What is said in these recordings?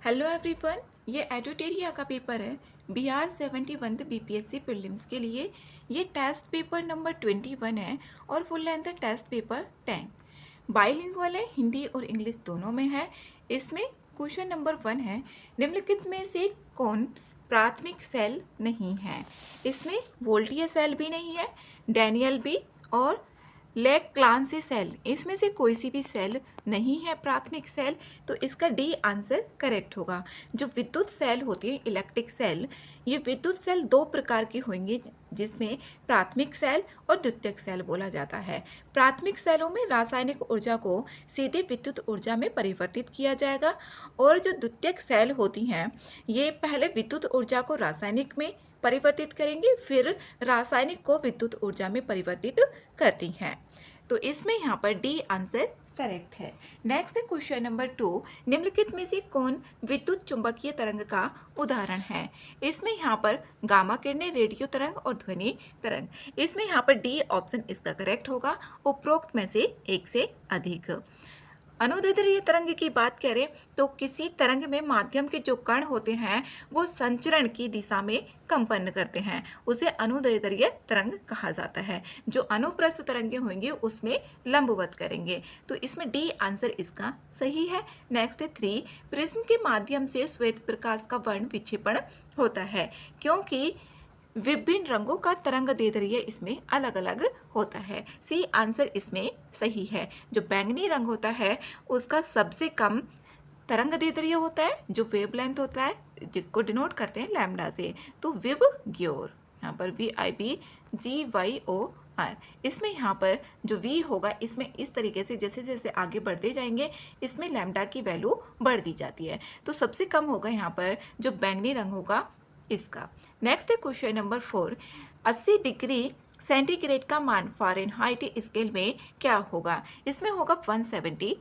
Hello everyone, ये एडुटेरिया का paper है। बिहार 71 बीपीएससी प्रीलिम्स के लिए ये टेस्ट पेपर नंबर 21 है और फुल लेंथ है टेस्ट पेपर 10। बाइलिंगुअल है, हिंदी और इंग्लिश दोनों में है। इसमें क्वेश्चन नंबर 1 है, निम्नलिखित में से कौन प्राथमिक सेल नहीं है। इसमें वोल्टियर सेल भी नहीं है, डैनियल भी और लेग क्लांसी सेल, इसमें से कोई सी भी सेल नहीं है प्राथमिक सेल। तो इसका डी आंसर करेक्ट होगा। जो विद्युत सेल होती है, इलेक्ट्रिक सेल, ये विद्युत सेल दो प्रकार के होंगे, जिसमें प्राथमिक सेल और द्वितीयक सेल बोला जाता है। प्राथमिक सेलों में रासायनिक ऊर्जा को सीधे विद्युत ऊर्जा में परिवर्तित किया जाएगा, और जो द्वितीयक सेल होती हैं, ये पहले विद्युत ऊर्जा को रासायनिक में परिवर्तित करेंगे, फिर रासायनिक को विद्युत ऊर्जा में परिवर्तित करती हैं। तो इसमें यहाँ पर डी आंसर करेक्ट है। नेक्स्ट है क्वेश्चन नंबर 2, निम्नलिखित में से कौन विद्युत चुंबकीय तरंग का उदाहरण है। इसमें यहाँ पर गामा किरणें, रेडियो तरंग और ध्वनि तरंग। इसमें यहाँ पर डी ऑप्शन इसका करेक्ट होगा, उपरोक्त में से एक से अधिक। अनुदैर्ध्य तरंग की बात करें तो किसी तरंग में माध्यम के जो कण होते हैं वो संचरण की दिशा में कंपन करते हैं, उसे अनुदैर्ध्य तरंग कहा जाता है। जो अनुप्रस्थ तरंगें होंगी उसमें लंबवत करेंगे। तो इसमें डी आंसर इसका सही है। नेक्स्ट है 3, प्रिज्म के माध्यम से श्वेत प्रकाश का वर्ण विक्षेपण होता है, क्योंकि विभिन्न रंगों का तरंग दैर्ध्य इसमें अलग अलग होता है। सी आंसर इसमें सही है। जो बैंगनी रंग होता है उसका सबसे कम तरंग दैर्ध्य होता है, जो वेवलेंथ होता है, जिसको डिनोट करते हैं लैम्डा से। तो विबग्योर, यहाँ पर VIBGYOR। इसमें यहाँ पर जो V होगा, इसमें इस तरीके से जैसे जैसे आगे बढ़ते जाएंगे इसमें लैम्डा की वैल्यू बढ़ दी जाती है। तो सबसे कम होगा यहाँ पर जो बैंगनी रंग होगा इसका। नेक्स्ट है क्वेश्चन नंबर 4, 80 डिग्री सेंटीग्रेड का मान फ़ारेनहाइट स्केल में क्या होगा। इसमें होगा 176।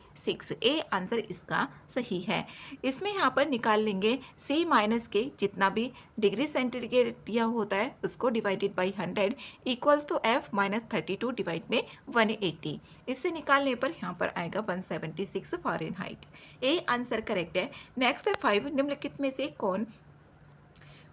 ए आंसर इसका सही है। इसमें यहाँ पर निकाल लेंगे C माइनस के, जितना भी डिग्री सेंटीग्रेड दिया होता है उसको divided by 100 equals to F minus 32 divide में 180। इससे निकालने पर यहाँ पर आएगा 176 फ़ारेनहाइट। ए आंसर करेक्ट है। नेक्स्ट है 5, निम्नलिखित में से कौन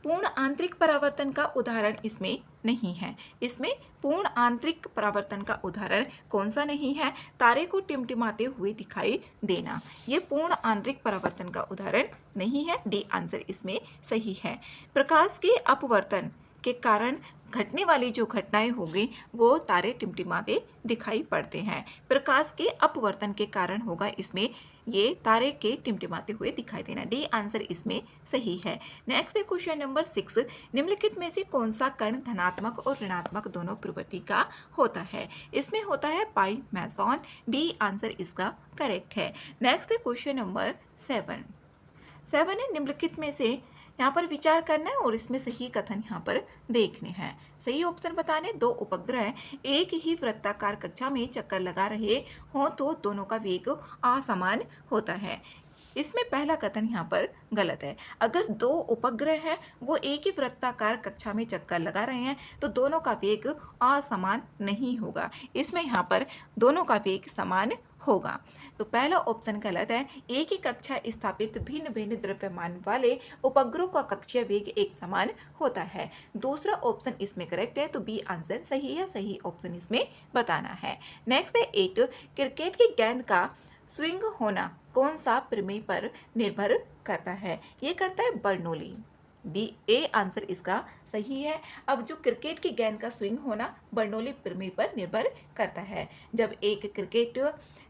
पूर्ण आंतरिक परावर्तन का उदाहरण इसमें नहीं है। इसमें पूर्ण आंतरिक परावर्तन का उदाहरण कौन सा नहीं है। तारे को टिमटिमाते हुए दिखाई देना, ये पूर्ण आंतरिक परावर्तन का उदाहरण नहीं है। डी आंसर इसमें सही है। प्रकाश के अपवर्तन के कारण घटने वाली जो घटनाएं होंगी वो तारे टिमटिमाते दिखाई पड़ते हैं। प्रकाश के अपवर्तन के कारण होगा इसमें ये तारे के टिमटिमाते हुए दिखाई देना। डी आंसर इसमें सही है। नेक्स्ट है क्वेश्चन नंबर 6, निम्नलिखित में से कौन सा कण धनात्मक और ऋणात्मक दोनों प्रवृत्ति का होता है। इसमें होता है पाई मैसॉन। बी आंसर इसका करेक्ट है। नेक्स्ट है क्वेश्चन नंबर 7 है, निम्नलिखित में से यहाँ पर विचार करना है और इसमें सही कथन यहाँ पर देखने हैं। सही ऑप्शन बताने, दो उपग्रह एक ही वृत्ताकार कक्षा में चक्कर लगा रहे हों तो दोनों का वेग असमान होता है। इसमें पहला कथन यहाँ पर गलत है। अगर दो उपग्रह हैं वो एक ही वृत्ताकार कक्षा में चक्कर लगा रहे हैं तो दोनों का वेग असमान नहीं होगा। इसमें यहाँ पर दोनों का वेग समान होगा। तो पहला ऑप्शन गलत है। एक ही कक्षा स्थापित भिन्न भिन्न द्रव्यमान वाले उपग्रहों का कक्षीय वेग एक समान होता है। दूसरा ऑप्शन इसमें करेक्ट है, तो बी आंसर सही है। सही ऑप्शन इसमें बताना है। नेक्स्ट है 8, क्रिकेट की गेंद का स्विंग होना कौन सा प्रमेय पर निर्भर करता है। ये करता है बर्नौली। बी ए आंसर इसका सही है। अब जो क्रिकेट की गेंद का स्विंग होना बर्नौली प्रमेय पर निर्भर करता है। जब एक क्रिकेट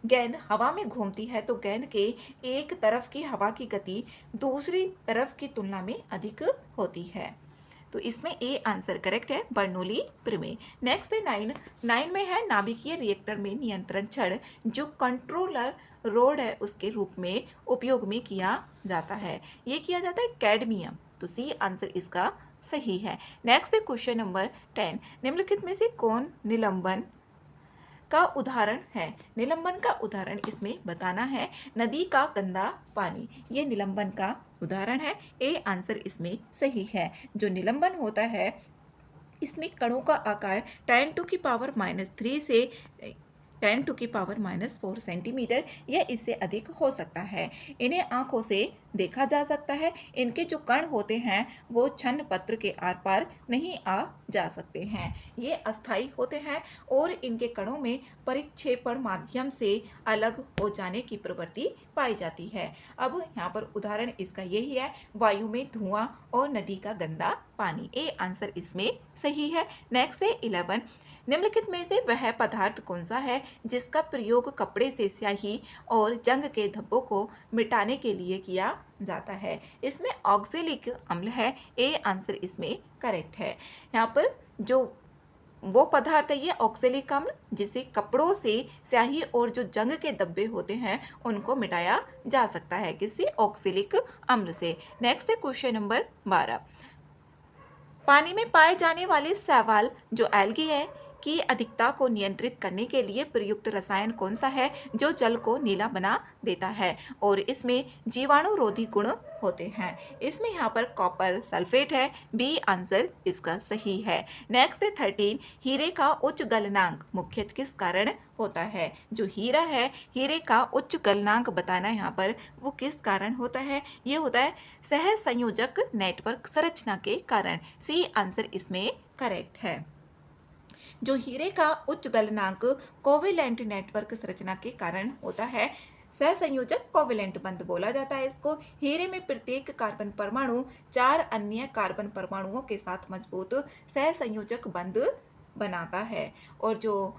गेंद हवा में घूमती है तो गेंद के एक तरफ की हवा की गति दूसरी तरफ की तुलना में अधिक होती है। तो इसमें ए आंसर करेक्ट है, बर्नौली प्रमेय। नेक्स्ट है 9 में है, नाभिकीय रिएक्टर में नियंत्रण छड़ जो कंट्रोलर रोड है उसके रूप में उपयोग में किया जाता है। ये किया जाता है कैडमियम। तो सी आंसर इसका सही है। नेक्स्ट है क्वेश्चन नंबर 10, निम्नलिखित में से कौन निलंबन का उदाहरण है। निलंबन का उदाहरण इसमें बताना है। नदी का गंदा पानी, ये निलंबन का उदाहरण है। ए आंसर इसमें सही है। जो निलंबन होता है इसमें कणों का आकार 10⁻³ से 10⁻⁴ सेंटीमीटर या इससे अधिक हो सकता है। इन्हें आंखों से देखा जा सकता है। इनके जो कण होते हैं वो छन्न पत्र के आर पार नहीं आ जा सकते हैं। ये अस्थायी होते हैं और इनके कणों में परिक्षेपण माध्यम से अलग हो जाने की प्रवृत्ति पाई जाती है। अब यहाँ पर उदाहरण इसका यही है, वायु में धुआं और नदी का गंदा पानी। ए आंसर इसमें सही है। नेक्स्ट है 11, निम्नलिखित में से वह पदार्थ कौन सा है जिसका प्रयोग कपड़े से स्याही और जंग के धब्बों को मिटाने के लिए किया जाता है? इसमें ऑक्जेलिक अम्ल है। ए आंसर इसमें करेक्ट है। यहाँ पर जो वो पदार्थ है ये ऑक्जेलिक अम्ल जिसे कपड़ों से स्याही और जो जंग के धब्बे होते हैं उनको मिटाया जा सकता है। किससे? ऑक्जेलिक अम्ल से। नेक्स्ट है क्वेश्चन नंबर 12, पानी में पाए जाने वाले शैवाल जो एल्गी है की अधिकता को नियंत्रित करने के लिए प्रयुक्त रसायन कौन सा है जो जल को नीला बना देता है और इसमें जीवाणुरोधी गुण होते हैं? इसमें यहाँ पर कॉपर सल्फेट है। बी आंसर इसका सही है। नेक्स्ट 13, हीरे का उच्च गलनांक मुख्यतः किस कारण होता है? जो हीरा है, हीरे का उच्च गलनांक बताना यहाँ पर वो किस कारण होता है? ये होता है सहसंयोजक नेटवर्क संरचना के कारण। सी आंसर इसमें करेक्ट है। जो हीरे का उच्च गलनांक कोवेलेंट नेटवर्क संरचना के कारण होता है। सहसंयोजक कोवेलेंट बंध बोला जाता है इसको। हीरे में प्रत्येक कार्बन परमाणु 4 अन्य कार्बन परमाणुओं के साथ मजबूत सहसंयोजक बंध बनाता है और जो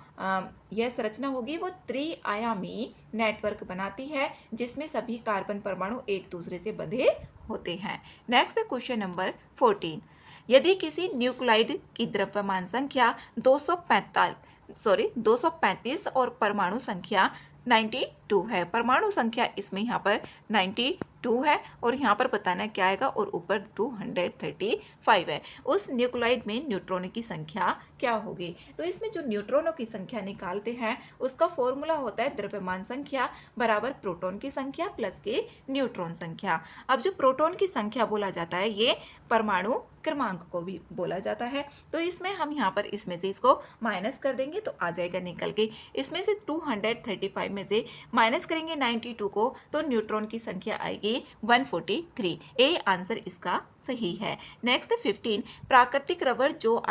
यह संरचना होगी वो त्रिआयामी नेटवर्क बनाती है जिसमें सभी कार्बन परमाणु एक दूसरे से बंधे होते हैं। नेक्स्ट क्वेश्चन नंबर 14, यदि किसी न्यूक्लाइड की द्रव्यमान संख्या 235 और परमाणु संख्या 92 है। परमाणु संख्या इसमें यहाँ पर 92 है और यहाँ पर बताना क्या आएगा और ऊपर 235 है। उस न्यूक्लाइड में न्यूट्रॉनों की संख्या क्या होगी? तो इसमें जो न्यूट्रॉनों की संख्या निकालते हैं उसका फॉर्मूला होता है द्रव्यमान संख्या बराबर प्रोटॉन की संख्या प्लस के न्यूट्रॉन संख्या। अब जो प्रोटॉन की संख्या बोला जाता है ये परमाणु क्रमांक को भी बोला जाता है। तो इसमें हम यहाँ पर इसमें से इसको माइनस कर देंगे तो आ जाएगा निकल के। इसमें से 235 में से माइनस करेंगे 92 को तो न्यूट्रॉन की संख्या आएगी 143। ए आंसर इसका सही है। नेक्स्ट 15, प्राकृतिक रबर जो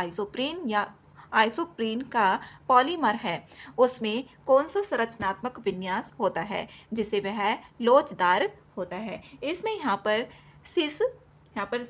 आइसोप्रीन का पॉलीमर है उसमें कौन सा संरचनात्मक विन्यास होता है जिसे वह लोचदार होता है? इसमें यहाँ पर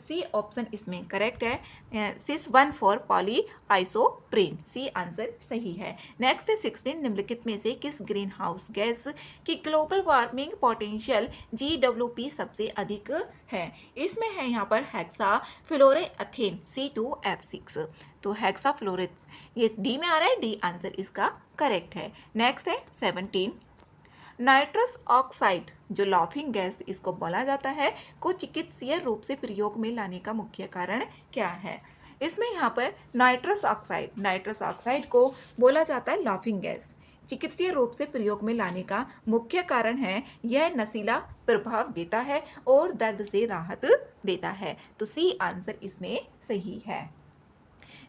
सी ऑप्शन इसमें करेक्ट है। Cis 1 four polyisoprene. C answer सही है। नेक्स्ट 16, निम्नलिखित में से किस ग्रीन हाउस गैस की ग्लोबल वार्मिंग पोटेंशियल GWP सबसे अधिक है? इसमें है यहाँ पर हेक्सा फ्लोरोएथेन C2F6। तो हेक्सा फ्लोरे ये डी में आ रहा है। डी आंसर इसका करेक्ट है। नेक्स्ट है 17, नाइट्रस ऑक्साइड जो लाफिंग गैस इसको बोला जाता है को चिकित्सीय रूप से प्रयोग में लाने का मुख्य कारण क्या है? इसमें यहाँ पर नाइट्रस ऑक्साइड को बोला जाता है लाफिंग गैस। चिकित्सीय रूप से प्रयोग में लाने का मुख्य कारण है यह नशीला प्रभाव देता है और दर्द से राहत देता है। तो सी आंसर इसमें सही है।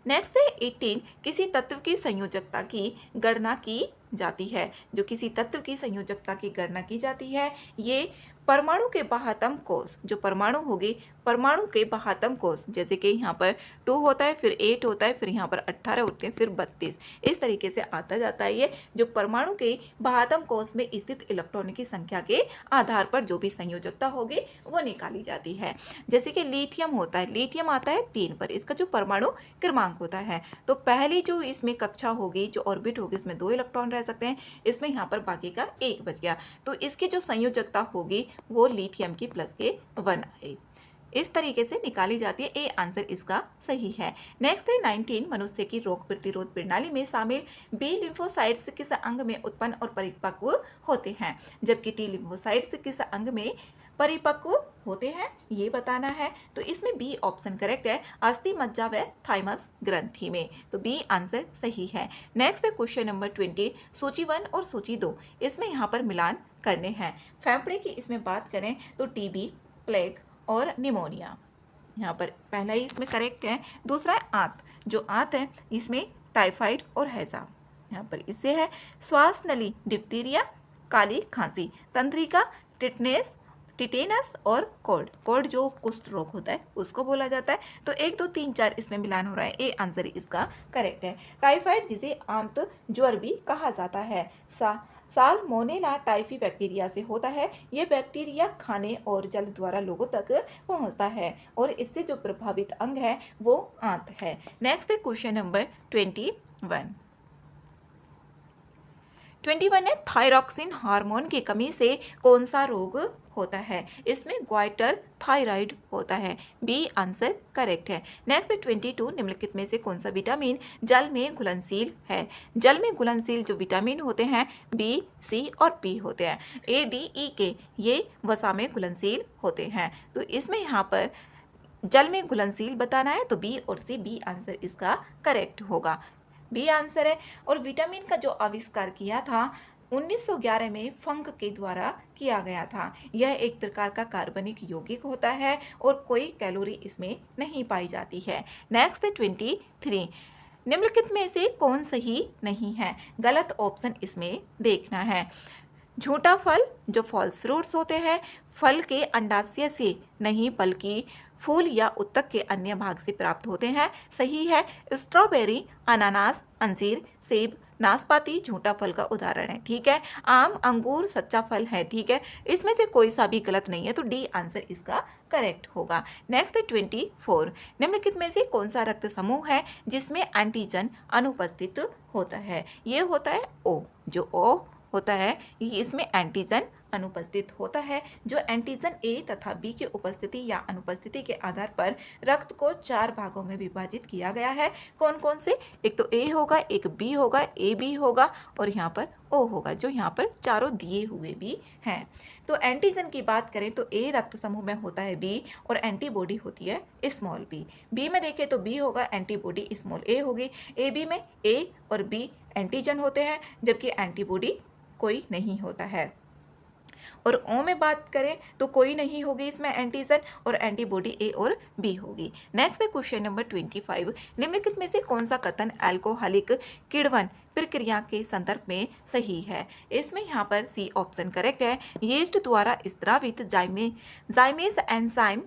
नेक्स्ट है 18, किसी तत्व की संयोजकता की गणना की जाती है। जो किसी तत्व की संयोजकता की गणना की जाती है ये परमाणु के बाह्यतम कोष, जो परमाणु होगी परमाणु के बाह्यतम कोष, जैसे कि यहाँ पर 2 होता है फिर 8 होता है फिर यहाँ पर 18 होते हैं फिर 32, इस तरीके से आता जाता है। ये जो परमाणु के बाह्यतम कोष में स्थित इलेक्ट्रॉनों की संख्या के आधार पर जो भी संयोजकता होगी वो निकाली जाती है। जैसे कि लिथियम होता है, लिथियम आता है 3 पर, इसका जो परमाणु क्रमांक होता है तो पहली जो इसमें कक्षा होगी जो ऑर्बिट होगी उसमें 2 इलेक्ट्रॉन रह सकते हैं, इसमें यहाँ पर बाकी का 1 बच गया तो इसकी जो संयोजकता होगी वो लिथियम की प्लस के 1 आए। इस तरीके से निकाली जाती है। ए आंसर इसका सही है। नेक्स्ट है 19, मनुष्य की रोग प्रतिरोध प्रणाली में शामिल बी लिम्फोसाइट्स किस अंग में उत्पन्न और परिपक्व होते हैं जबकि टी लिम्फोसाइट्स किस अंग में परिपक्व होते हैं ये बताना है। तो इसमें बी ऑप्शन करेक्ट है, अस्थि मज्जा व थाइमस ग्रंथि में। तो बी आंसर सही है। नेक्स्ट है क्वेश्चन नंबर 20, सूची 1 और सूची 2 इसमें यहाँ पर मिलान करने हैं। फेफड़े की इसमें बात करें तो टीबी, प्लेग और निमोनिया यहाँ पर पहला ही इसमें करेक्ट है। दूसरा है आंत, जो आंत है इसमें टाइफाइड और हैजा यहाँ पर इससे है श्वास नली डिप्थीरिया, काली खांसी, तंत्रिका टिटेनस और कोड जो कुष्ठ रोग होता है उसको बोला जाता है। तो 1 2 3 4 इसमें मिलान हो रहा है, ए आंसर इसका करेक्ट है। टाइफाइड जिसे आंत ज्वर भी कहा जाता है साल्मोनेला टाइफी बैक्टीरिया से होता है। यह बैक्टीरिया खाने और जल द्वारा लोगों तक पहुंचता है और इससे जो प्रभावित अंग है वो आंत है। नेक्स्ट है क्वेश्चन नंबर 21 है थायरॉक्सिन हार्मोन की कमी से कौन सा रोग होता है? इसमें ग्वाइटर थायराइड होता है, बी आंसर करेक्ट है। नेक्स्ट 22 निम्नलिखित में से कौन सा विटामिन जल में घुलनशील है? जल में घुलनशील जो विटामिन होते हैं बी, सी और बी होते हैं। ए, डी, ई के ये वसा में घुलनशील होते हैं। तो इसमें यहाँ पर जल में घुलनशील बताना है तो बी और सी, बी आंसर इसका करेक्ट होगा, बी आंसर है। और विटामिन का जो आविष्कार किया था 1911 में फंक के द्वारा किया गया था। यह एक प्रकार का कार्बनिक यौगिक होता है और कोई कैलोरी इसमें नहीं पाई जाती है। नेक्स्ट 23 निम्नलिखित में से कौन सही नहीं है? गलत ऑप्शन इसमें देखना है। झूठा फल जो फॉल्स फ्रूट्स होते हैं फल के अंडाशय से नहीं बल्कि फूल या उत्तक के अन्य भाग से प्राप्त होते हैं, सही है। स्ट्रॉबेरी, अनानास, अंजीर, सेब, नाशपाती झूठा फल का उदाहरण है, ठीक है। आम, अंगूर सच्चा फल है, ठीक है। इसमें से कोई सा भी गलत नहीं है तो डी आंसर इसका करेक्ट होगा। नेक्स्ट 24 निम्नलिखित में से कौन सा रक्त समूह है जिसमें एंटीजन अनुपस्थित होता है? ये होता है ओ, जो ओ होता है ये इसमें एंटीजन अनुपस्थित होता है। जो एंटीजन ए तथा बी की उपस्थिति या अनुपस्थिति के आधार पर रक्त को 4 भागों में विभाजित किया गया है। कौन कौन से? एक तो ए होगा, एक बी होगा, ए बी होगा और यहाँ पर ओ होगा, जो यहाँ पर चारों दिए हुए भी हैं। तो एंटीजन की बात करें तो ए रक्त समूह में होता है बी और एंटीबॉडी होती है स्मॉल बी। बी में देखें तो बी होगा, एंटीबॉडी स्मॉल ए होगी। ए बी में ए और बी एंटीजन होते हैं जबकि एंटीबॉडी कोई नहीं होता है। और ओ में बात करें तो कोई नहीं होगी इसमें एंटीजन और एंटीबॉडी ए और बी होगी। नेक्स्ट है क्वेश्चन नंबर 25 निम्नलिखित में से कौन सा कथन अल्कोहलिक किण्वन प्रक्रिया के संदर्भ में सही है? इसमें यहाँ पर सी ऑप्शन करेक्ट है। यीस्ट द्वारा स्त्रावित जाइमेज एंजाइम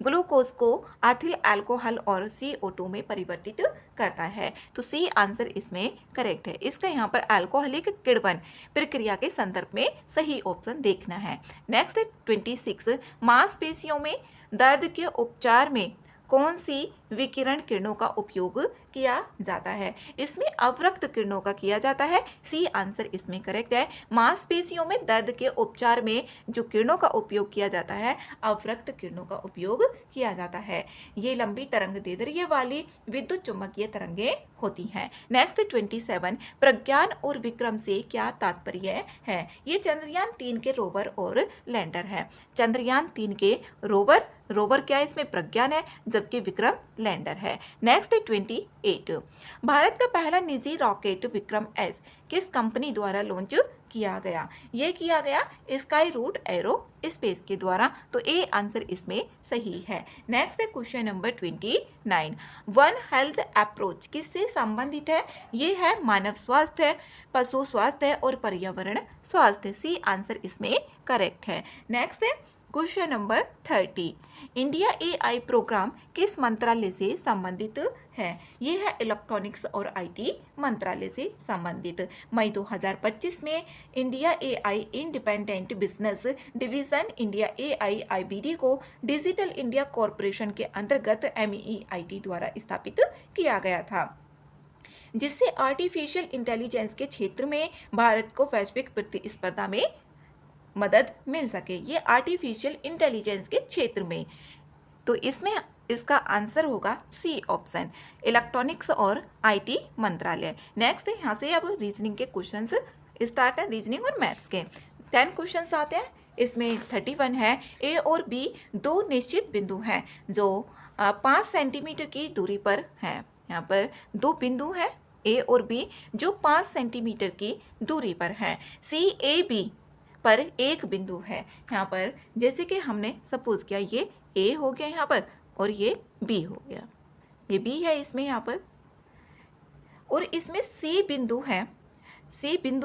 ग्लूकोज को एथिल अल्कोहल और CO2 में परिवर्तित करता है, तो सी आंसर इसमें करेक्ट है। इसका यहाँ पर अल्कोहलिक किण्वन प्रक्रिया के संदर्भ में सही ऑप्शन देखना है। नेक्स्ट 26 मांसपेशियों में दर्द के उपचार में कौन सी विकिरण किरणों का उपयोग किया जाता है? इसमें अवरक्त किरणों का किया जाता है, सी आंसर इसमें करेक्ट है। मांसपेशियों में दर्द के उपचार में जो किरणों का उपयोग किया जाता है अवरक्त किरणों का उपयोग किया जाता है। ये लंबी तरंगदैर्ध्य वाली विद्युत चुम्बकीय तरंगें होती हैं। नेक्स्ट 27 प्रज्ञान और विक्रम से क्या तात्पर्य है? ये चंद्रयान 3 के रोवर और लैंडर है। चंद्रयान 3 के रोवर क्या है? इसमें प्रज्ञान है जबकि विक्रम लैंडर है। नेक्स्ट 28 भारत का पहला निजी रॉकेट विक्रम एस किस कंपनी द्वारा लॉन्च किया गया? ये किया गया स्काई रूट एरो स्पेस के द्वारा, तो ए आंसर इसमें सही है। नेक्स्ट है question number 29 one health approach किससे संबंधित है? ये है मानव स्वास्थ्य, पशु स्वास्थ्य और पर्यावरण स्वास्थ्य, सी आंसर इसमें करेक्ट है। नेक्स्ट है question number 30 India AI programme किस मंत्रालय से संबंधित है? ये है इलेक्ट्रॉनिक्स और IT मंत्रालय से संबंधित। मई 2025 में India AI independent business division India AI IBD को डिजिटल इंडिया कॉरपोरेशन के अंतर्गत MEIT द्वारा स्थापित किया गया था, जिससे आर्टिफिशियल इंटेलिजेंस के क्षेत्र में भारत को वैश्विक प्रतिस्पर्धा में मदद मिल सके। ये आर्टिफिशियल इंटेलिजेंस के क्षेत्र में, तो इसमें इसका आंसर होगा सी ऑप्शन इलेक्ट्रॉनिक्स और IT मंत्रालय। नेक्स्ट है यहाँ से अब रीजनिंग के क्वेश्चंस स्टार्ट है, रीजनिंग और मैथ्स के 10 क्वेश्चंस आते हैं। इसमें 31 है ए और बी दो निश्चित बिंदु हैं जो 5 सेंटीमीटर की दूरी पर हैं। यहाँ पर दो बिंदु हैं ए और बी जो 5 सेंटीमीटर की दूरी पर हैं। CAB पर एक बिंदु है। यहाँ पर जैसे कि हमने सपोज किया ये ए हो गया यहाँ पर और ये बी हो गया, ये बी है इसमें यहाँ पर, और इसमें सी बिंदु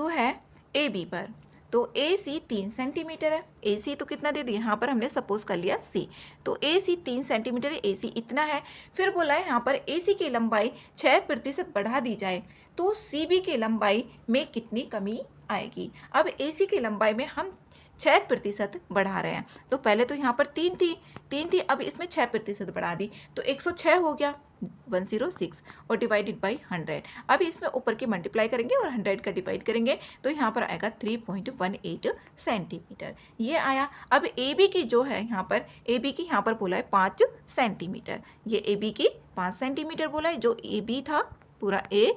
है ए बी पर। तो ए सी 3 सेंटीमीटर है। ए सी तो कितना दे दिया, यहाँ पर हमने सपोज कर लिया सी, तो ए सी 3 सेंटीमीटर है, ए सी इतना है। फिर बोला है यहाँ पर ए सी की लंबाई 6% बढ़ा दी जाए तो सी बी की लंबाई में कितनी कमी आएगी। अब ए सी की लंबाई में हम 6% बढ़ा रहे हैं, तो पहले तो यहाँ पर 3 थी, अब इसमें 6% बढ़ा दी तो 106 हो गया, 106 और डिवाइडेड बाई 100। अब इसमें ऊपर के मल्टीप्लाई करेंगे और 100 का डिवाइड करेंगे तो यहाँ पर आएगा 3.18 सेंटीमीटर, ये आया। अब ए बी की जो है यहाँ पर, ए बी की यहाँ पर बोला है 5 सेंटीमीटर, ये ए बी की 5 सेंटीमीटर बोला है, जो ए बी था पूरा ए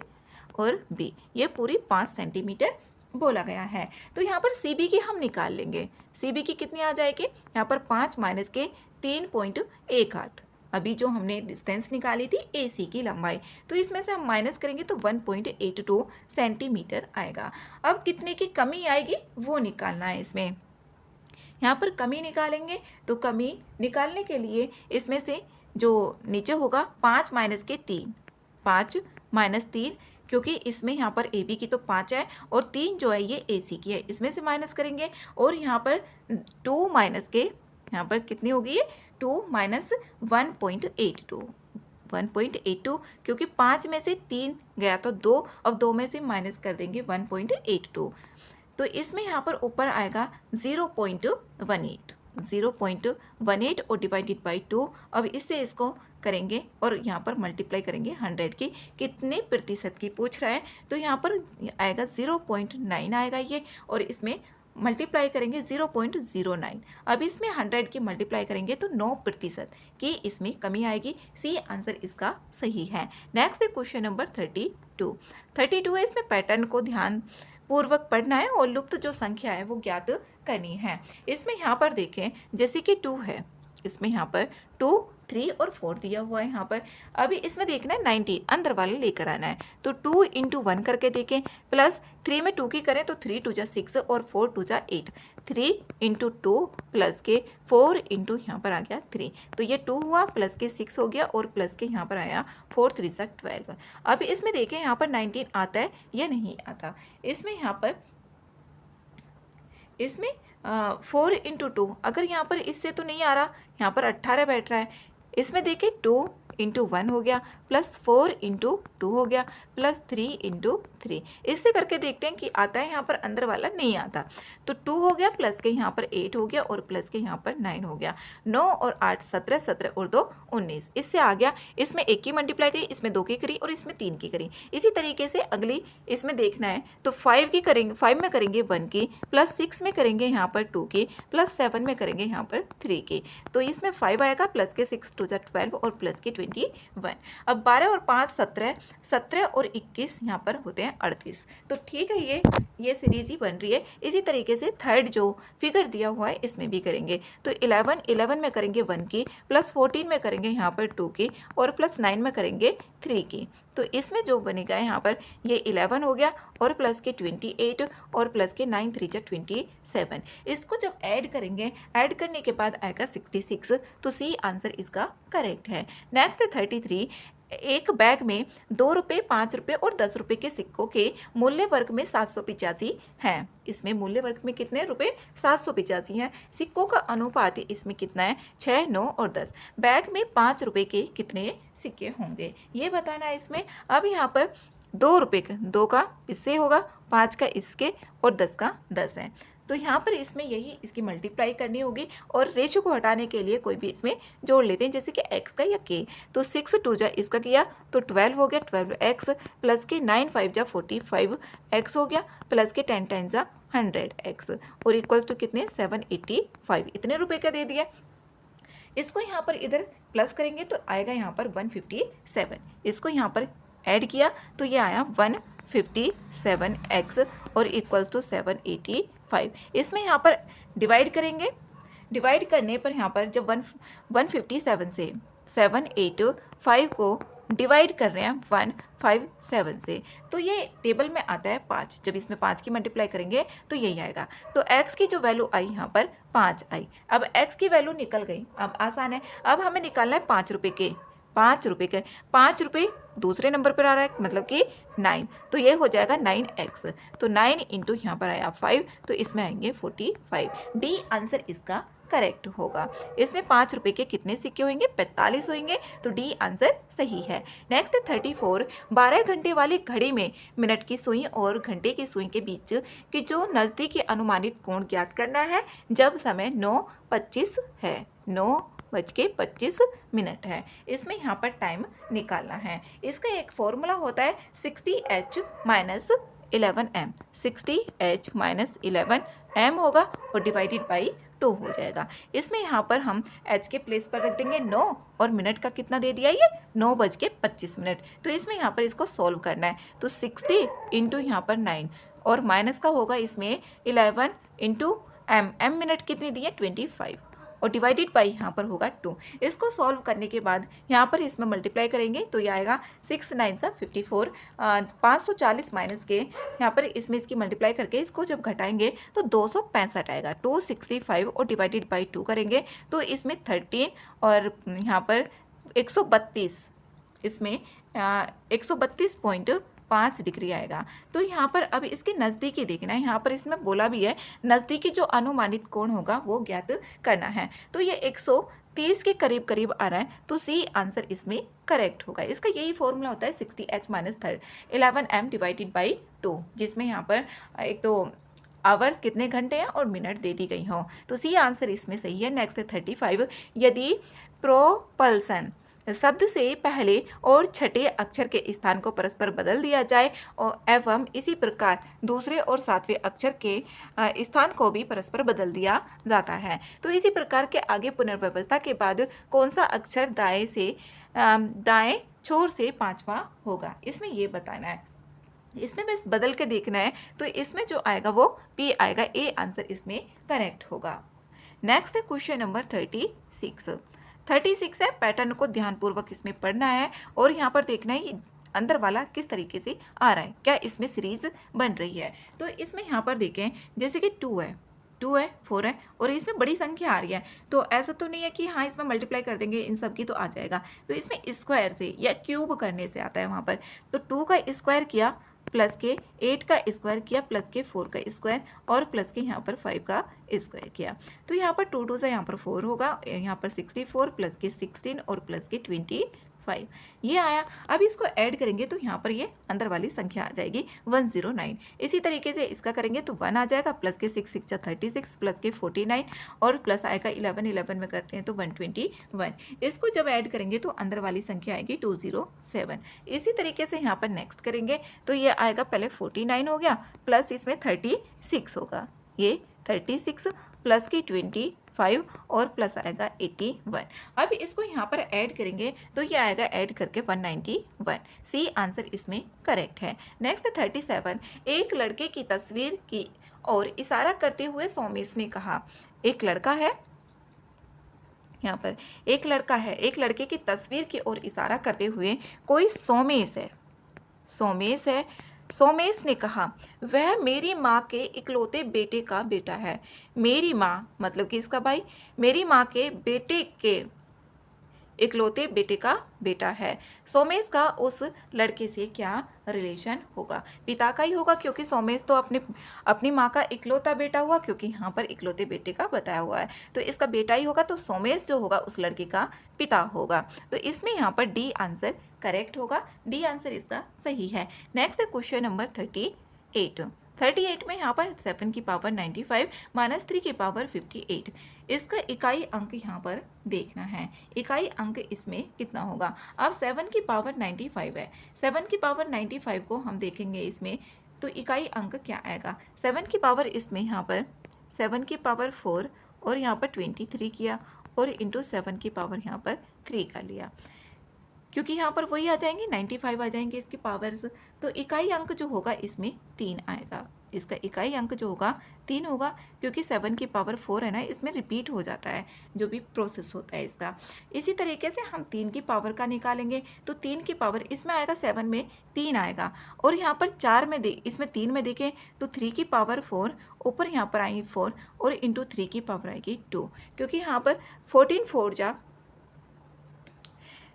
और बी, ये पूरी 5 सेंटीमीटर बोला गया है। तो यहाँ पर सी बी की हम निकाल लेंगे, सी बी की कितनी आ जाएगी, यहाँ पर 5 माइनस के 3.18, अभी जो हमने डिस्टेंस निकाली थी ए सी की लंबाई, तो इसमें से हम माइनस करेंगे तो 1.82 सेंटीमीटर आएगा। अब कितने की कमी आएगी वो निकालना है इसमें। यहाँ पर कमी निकालेंगे तो कमी निकालने के लिए इसमें से जो नीचे होगा 5 माइनस के 3, 5 माइनस 3, क्योंकि इसमें यहाँ पर ए बी की तो 5 है और 3 जो है ये ए सी की है, इसमें से माइनस करेंगे। और यहाँ पर 2 माइनस के, यहाँ पर कितनी होगी ये 2 माइनस 1.82, क्योंकि 5 में से 3 गया तो 2, अब 2 में से माइनस कर देंगे 1.82, तो इसमें यहाँ पर ऊपर आएगा 0.18 और डिवाइडेड बाई 2। अब इससे इसको करेंगे और यहाँ पर मल्टीप्लाई करेंगे 100 की, कितने प्रतिशत की पूछ रहा है, तो यहाँ पर आएगा 0.9 आएगा ये, और इसमें मल्टीप्लाई करेंगे 0.09। अब इसमें 100 की मल्टीप्लाई करेंगे तो 9% की इसमें कमी आएगी। सी आंसर इसका सही है। नेक्स्ट है क्वेश्चन नंबर 32 है, इसमें पैटर्न को ध्यान पूर्वक पढ़ना है और लुप्त जो संख्या है वो ज्ञात करनी है। इसमें यहाँ पर देखें जैसे कि 2 है, इसमें यहाँ पर 2, 3 और 4 दिया हुआ है यहाँ पर। अभी इसमें देखना है 90 अंदर वाले लेकर आना है, तो 2 इंटू 1 करके देखें, प्लस 3 में 2 की करें तो 3 2 जा 6 और 4 2 जा 8, 3 इंटू 2 प्लस के 4 इंटू यहाँ पर आ गया 3, तो ये 2 हुआ, प्लस के 6 हो गया और प्लस के यहाँ पर आया 4 3 जा 12। अब इसमें देखें यहाँ पर 19 आता है या नहीं आता। इसमें यहाँ पर 4 इंटू 2, अगर यहाँ पर इससे तो नहीं आ रहा, यहाँ पर 18 बैठ रहा है। इसमें देखिए 2 इंटू 1 हो गया, प्लस 4 इंटू 2 हो गया, प्लस 3 इंटू 3, इससे करके देखते हैं कि आता है। यहाँ पर अंदर वाला नहीं आता, तो 2 हो गया, प्लस के यहाँ पर 8 हो गया और प्लस के यहाँ पर 9 हो गया। 9 और 8 17, 17 और 2 19, इससे आ गया। इसमें 1 की मल्टीप्लाई करी, इसमें 2 की करी और इसमें 3 की करी। इसी तरीके से अगली इसमें देखना है तो 5 की करेंगे, 5 में करेंगे 1 की, प्लस 6 में करेंगे यहाँ पर 2 की, प्लस 7 में करेंगे यहाँ पर 3 की, तो इसमें 5 आएगा, प्लस के 6 2 जा 12 और प्लस के 21। अब 12 और 5 17, 17 और 21 यहाँ पर होते हैं 38। तो ठीक है, ये सीरीज ही बन रही है। इसी तरीके से थर्ड जो फिगर दिया हुआ है इसमें भी करेंगे, तो 11 में करेंगे 1 की, प्लस 14 में करेंगे यहाँ पर 2 की और प्लस 9 में करेंगे 3 की, तो इसमें जो बनेगा यहाँ पर ये 11 हो गया और प्लस के 28 और प्लस के 9 3 जा 27। इसको जब ऐड करेंगे, ऐड करने के बाद आएगा 66, तो सी आंसर इसका करेक्ट है। नेक्स्ट है 33। एक बैग में 2 रुपये, 5 रुपये और 10 रुपये के सिक्कों के मूल्य वर्ग में 785 हैं। इसमें मूल्य वर्ग में कितने रुपये, 785 हैं। सिक्कों का अनुपात इसमें कितना है, 6 9 और 10। बैग में 5 रुपये के कितने सिक्के होंगे ये बताना है इसमें। अब यहाँ पर 2 रुपये का, 2 का इससे होगा, 5 का इसके और 10 का 10 है, तो यहाँ पर इसमें यही इसकी मल्टीप्लाई करनी होगी और रेशो को हटाने के लिए कोई भी इसमें जोड़ लेते हैं, जैसे कि x का या k। तो 6 2 जा इसका किया तो 12 हो गया, 12x प्लस के 9 5 जा 45x हो गया, प्लस के 10 10 जा 100x और इक्वल्स टू कितने 785, इतने रुपए का दे दिया। इसको यहाँ पर इधर प्लस करेंगे तो आएगा यहाँ पर 157। इसको यहाँ पर ऐड किया तो ये आया 157x और इक्वल्स टू 785। इसमें यहाँ पर डिवाइड करेंगे, डिवाइड करने पर यहाँ पर जब 157 से 785 को डिवाइड कर रहे हैं 157 से, तो ये टेबल में आता है 5। जब इसमें 5 की मल्टीप्लाई करेंगे तो यही आएगा। तो x की जो वैल्यू आई यहाँ पर 5 आई। अब x की वैल्यू निकल गई, अब आसान है। अब हमें निकालना है 5 रुपये के, ₹5 के 5 दूसरे नंबर पर आ रहा है मतलब कि 9, तो ये हो जाएगा 9x। तो 9 इंटू यहाँ पर आया 5, तो इसमें आएंगे 45। डी आंसर इसका करेक्ट होगा। इसमें ₹5 के कितने सिक्के होंगे? 45 होंगे, तो डी आंसर सही है। नेक्स्ट 34, 12 घंटे वाली घड़ी में मिनट की सुई और घंटे की सुई के बीच की जो नज़दीकी अनुमानित कोण ज्ञात करना है जब समय 9:25 है, 9:25 है। इसमें यहाँ पर टाइम निकालना है। इसका एक फॉर्मूला होता है 60h-11m। 60h-11m होगा और डिवाइडेड बाई 2 हो जाएगा। इसमें यहाँ पर हम h के प्लेस पर रख देंगे 9 और मिनट का कितना दे दिया ये 9:25। तो इसमें यहाँ पर इसको सॉल्व करना है, तो 60 इंटू यहाँ पर 9 और माइनस का होगा इसमें 11 इंटू m मिनट कितनी दी है 25 और डिवाइडेड बाई यहाँ पर होगा 2। इसको सॉल्व करने के बाद यहाँ पर इसमें मल्टीप्लाई करेंगे तो ये आएगा 6 9 54, 540 माइनस के यहाँ पर इसमें इसकी मल्टीप्लाई करके इसको जब घटाएंगे तो 265 आएगा। 265 और डिवाइडेड बाई 2 करेंगे तो इसमें 13 और यहाँ पर 132, इसमें 132.5 डिग्री आएगा। तो यहाँ पर अब इसके नज़दीकी देखना है, यहाँ पर इसमें बोला भी है नज़दीकी जो अनुमानित कोण होगा वो ज्ञात करना है। तो ये 130 के करीब करीब आ रहा है, तो सी आंसर इसमें करेक्ट होगा। इसका यही फॉर्मूला होता है 60h-11m डिवाइडेड बाई 2, जिसमें यहाँ पर एक तो आवर्स कितने घंटे हैं और मिनट दे दी गई हों, तो सी आंसर इसमें सही है। नेक्स्ट 35, यदि प्रोपल्सन शब्द से पहले और छठे अक्षर के स्थान को परस्पर बदल दिया जाए और एवं इसी प्रकार दूसरे और सातवें अक्षर के स्थान को भी परस्पर बदल दिया जाता है, तो इसी प्रकार के आगे पुनर्व्यवस्था के बाद कौन सा अक्षर दाएं छोर से 5वां होगा, इसमें ये बताना है। इसमें बस बदल के देखना है, तो इसमें जो आएगा वो पी आएगा। ए आंसर इसमें करेक्ट होगा। नेक्स्ट है क्वेश्चन नंबर 36 है। पैटर्न को ध्यानपूर्वक इसमें पढ़ना है और यहाँ पर देखना है अंदर वाला किस तरीके से आ रहा है, क्या इसमें सीरीज बन रही है। तो इसमें यहाँ पर देखें जैसे कि 2 है, 4 है और इसमें बड़ी संख्या आ रही है, तो ऐसा तो नहीं है कि हाँ इसमें मल्टीप्लाई कर देंगे इन सब की तो आ जाएगा। तो इसमें स्क्वायर से या क्यूब करने से आता है वहाँ पर, तो 2 का स्क्वायर किया प्लस के 8 का स्क्वायर किया प्लस के 4 का स्क्वायर और प्लस के यहाँ पर 5 का स्क्वायर किया, तो यहाँ पर 2 2 से यहाँ पर 4 होगा, यहाँ पर 64 प्लस के 16 और प्लस के 25 ये आया। अब इसको ऐड करेंगे तो यहाँ पर ये अंदर वाली संख्या आ जाएगी 109। इसी तरीके से इसका करेंगे तो 1 आ जाएगा, प्लस के 6 6 36 प्लस के 49 और प्लस आएगा 11 में करते हैं तो 121। इसको जब ऐड करेंगे तो अंदर वाली संख्या आएगी 207। इसी तरीके से यहाँ पर नेक्स्ट करेंगे तो ये आएगा, पहले 49 हो गया प्लस इसमें 36 होगा, ये 36 प्लस की 25 और प्लस आएगा 81। अब इसको यहाँ पर ऐड करेंगे तो ये आएगा ऐड करके 191। सी आंसर इसमें करेक्ट है। नेक्स्ट 37, एक लड़के की तस्वीर की और इशारा करते हुए सोमेश ने कहा, एक लड़का है, यहाँ पर एक लड़का है, एक लड़के की तस्वीर की ओर इशारा करते हुए कोई सोमेश है। सोमेश ने कहा, वह मेरी माँ के इकलौते बेटे का बेटा है। मेरी माँ मतलब कि इसका भाई, मेरी माँ के बेटे के इकलौते बेटे का बेटा है। सोमेश का उस लड़के से क्या रिलेशन होगा? पिता का ही होगा, क्योंकि सोमेश तो अपनी माँ का इकलौता बेटा हुआ, क्योंकि यहाँ पर इकलौते बेटे का बताया हुआ है, तो इसका बेटा ही होगा, तो सोमेश जो होगा उस लड़के का पिता होगा। तो इसमें यहाँ पर डी आंसर करेक्ट होगा, डी आंसर इसका सही है। नेक्स्ट है क्वेश्चन नंबर 38 में यहाँ पर 7 की पावर 95 माइनस 3 की पावर 58, इसका इकाई अंक यहाँ पर देखना है। इकाई अंक इसमें कितना होगा? अब 7 की पावर 95 है, 7 की पावर 95 को हम देखेंगे इसमें, तो इकाई अंक क्या आएगा? 7 की पावर इसमें यहाँ पर 7 की पावर 4 और यहाँ पर 23 किया और इंटू 7 की पावर यहाँ पर 3 का लिया, क्योंकि यहाँ पर वही आ जाएंगे 95 आ जाएंगे इसके पावर्स, तो इकाई अंक जो होगा इसमें 3 आएगा। इसका इकाई अंक जो होगा 3 होगा, क्योंकि 7 की पावर 4 है ना, इसमें रिपीट हो जाता है जो भी प्रोसेस होता है इसका। इसी तरीके से हम 3 की पावर का निकालेंगे, तो 3 की पावर इसमें आएगा 7 में 3 आएगा, और यहाँ पर 4 में इसमें 3 में देखें तो 3 की पावर 4 ऊपर यहाँ पर आएगी 4 और इंटू 3 की पावर आएगी 2, क्योंकि यहाँ पर 14 4 जा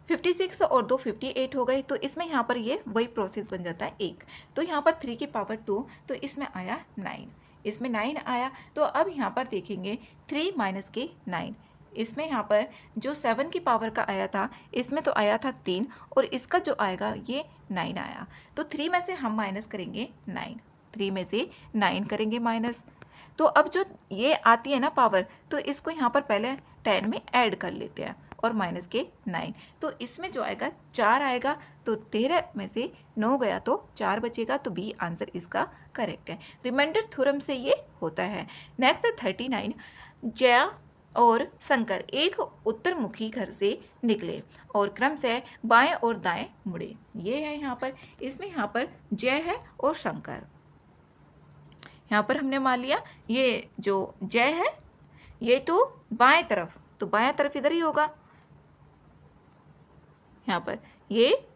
56 और 2 58 हो गए, तो इसमें यहाँ पर ये वही प्रोसेस बन जाता है 1। तो यहाँ पर 3 की पावर 2, तो इसमें आया 9, इसमें 9 आया। तो अब यहाँ पर देखेंगे 3 माइनस के 9, इसमें यहाँ पर जो 7 की पावर का आया था इसमें तो आया था 3, और इसका जो आएगा ये 9 आया। तो 3 में से हम माइनस करेंगे 9, 3 में से 9 करेंगे माइनस। तो अब जो ये आती है ना पावर, तो इसको यहाँ पर पहले 10 में ऐड कर लेते हैं और माइनस के 9, तो इसमें जो आएगा 4 आएगा। तो 13 में से 9 गया तो 4 बचेगा, तो बी आंसर इसका करेक्ट है। रिमाइंडर थ्योरम से ये होता है। नेक्स्ट है 39। जया और शंकर एक उत्तरमुखी घर से निकले और क्रम से बाएं और दाएं मुड़े। ये है यहाँ पर, इसमें यहाँ पर जय है और शंकर। यहाँ पर हमने मान लिया ये जो जय है ये तो बाएं तरफ, तो बाएं तरफ इधर ही होगा। यहाँ पर ये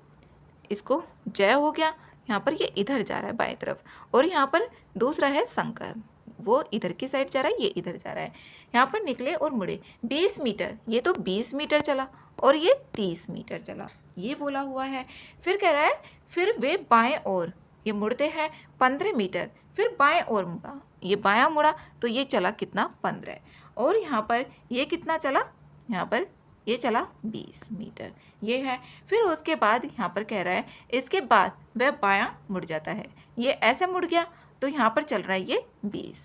इसको जय हो गया, यहाँ पर ये इधर जा रहा है बाएं तरफ, और यहाँ पर दूसरा है शंकर, वो इधर की साइड जा रहा है, ये इधर जा रहा है। यहाँ पर निकले और मुड़े 20 मीटर, ये तो 20 मीटर चला और ये 30 मीटर चला, ये बोला हुआ है। फिर कह रहा है फिर वे बाएं ओर ये मुड़ते हैं 15 मीटर, फिर बाएं ओर मुड़ा, ये बायां मुड़ा तो ये चला कितना 15, और यहाँ पर ये कितना चला, यहाँ पर ये चला 20 मीटर, ये है। फिर उसके बाद यहाँ पर कह रहा है इसके बाद वह बायां मुड़ जाता है, ये ऐसे मुड़ गया तो यहाँ पर चल रहा है ये 20,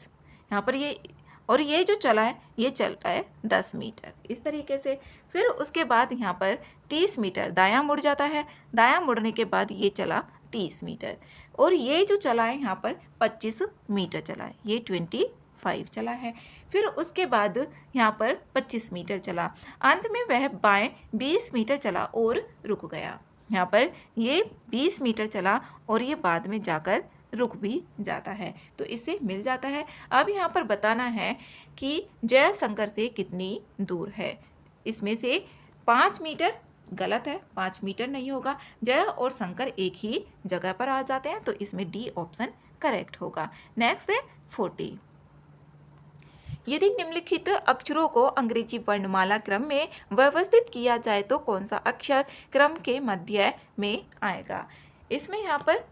यहाँ पर ये, और ये जो चला है ये चल रहा है 10 मीटर, इस तरीके से। फिर उसके बाद यहाँ पर 30 मीटर दायां मुड़ जाता है, दायां मुड़ने के बाद ये चला 30 मीटर, और ये जो चला है यहाँ पर 25 मीटर चला है, ये 25 चला है। फिर उसके बाद यहाँ पर 25 मीटर चला, अंत में वह बाएं 20 मीटर चला और रुक गया। यहाँ पर ये 20 मीटर चला और ये बाद में जाकर रुक भी जाता है, तो इससे मिल जाता है। अब यहाँ पर बताना है कि जय शंकर से कितनी दूर है। इसमें से 5 मीटर गलत है, 5 मीटर नहीं होगा, जय और शंकर एक ही जगह पर आ जाते हैं, तो इसमें डी ऑप्शन करेक्ट होगा। नेक्स्ट है 40। यदि निम्नलिखित अक्षरों को अंग्रेजी वर्णमाला क्रम में व्यवस्थित किया जाए तो कौन सा अक्षर क्रम के मध्य में आएगा। इसमें यहाँ पर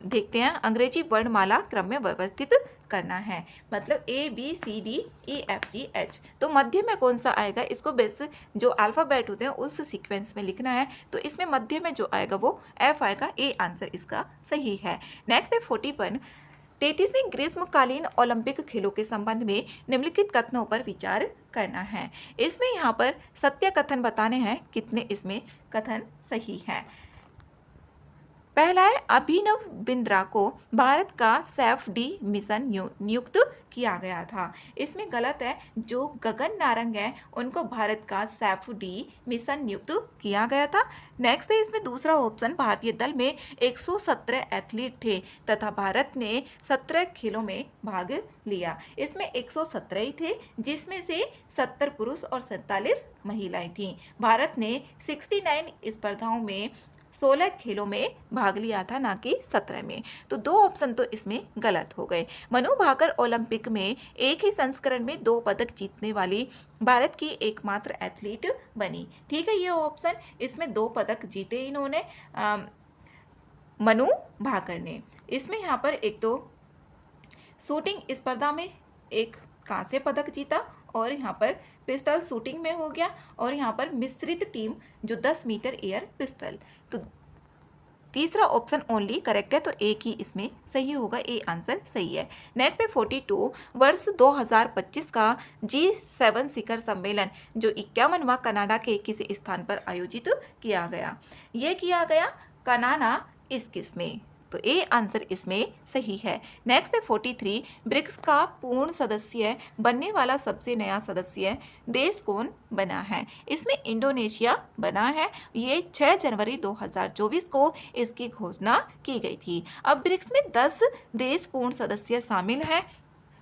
देखते हैं अंग्रेजी वर्णमाला क्रम में व्यवस्थित करना है, मतलब A B C D E F G H, तो मध्य में कौन सा आएगा, इसको बेस जो अल्फ़ाबेट होते हैं उस सीक्वेंस में लिखना है, तो इसमें मध्य में जो आएगा वो F आएगा, A आंसर इसका सही है। नेक्स्ट है 41। 33वीं ग्रीष्मकालीन ओलंपिक खेलों के संबंध में निम्नलिखित कथनों पर विचार करना है। इसमें यहाँ पर सत्य कथन बताने हैं, कितने इसमें कथन सही है। पहला है अभिनव बिंद्रा को भारत का सैफ डी मिशन नियुक्त किया गया था। इसमें गलत है, जो गगन नारंग है उनको भारत का सैफ डी मिशन नियुक्त किया गया था। नेक्स्ट है इसमें दूसरा ऑप्शन, भारतीय दल में 117 एथलीट थे तथा भारत ने 17 खेलों में भाग लिया। इसमें 117 ही थे, जिसमें से 70 पुरुष और 47 महिलाएं थीं। भारत ने 69 स्पर्धाओं में 16 खेलों में भाग लिया था, ना कि 17 में, तो 2 ऑप्शन तो इसमें गलत हो गए। मनु भाकर ओलंपिक में एक ही संस्करण में 2 पदक जीतने वाली भारत की एकमात्र एथलीट बनी। ठीक है, ये ऑप्शन, इसमें 2 पदक जीते इन्होंने मनु भाकर ने। इसमें यहाँ पर एक तो शूटिंग स्पर्धा में एक कांस्य पदक जीता, और यहाँ पर पिस्टल शूटिंग में हो गया, और यहाँ पर मिश्रित टीम जो 10 मीटर एयर पिस्टल, तो तीसरा ऑप्शन ओनली करेक्ट है, तो एक ही इसमें सही होगा, ए आंसर सही है। नेक्स्ट है 42। वर्ष 2025 का G7 शिखर सम्मेलन जो 51वां कनाडा के किस स्थान पर आयोजित किया गया। ये किया गया कनाडा इस में, तो ए आंसर इसमें सही है। नेक्स्ट है 43। ब्रिक्स का पूर्ण सदस्य बनने वाला सबसे नया सदस्य देश कौन बना है। इसमें इंडोनेशिया बना है, ये 6 जनवरी 2024 को इसकी घोषणा की गई थी। अब ब्रिक्स में 10 देश पूर्ण सदस्य शामिल हैं,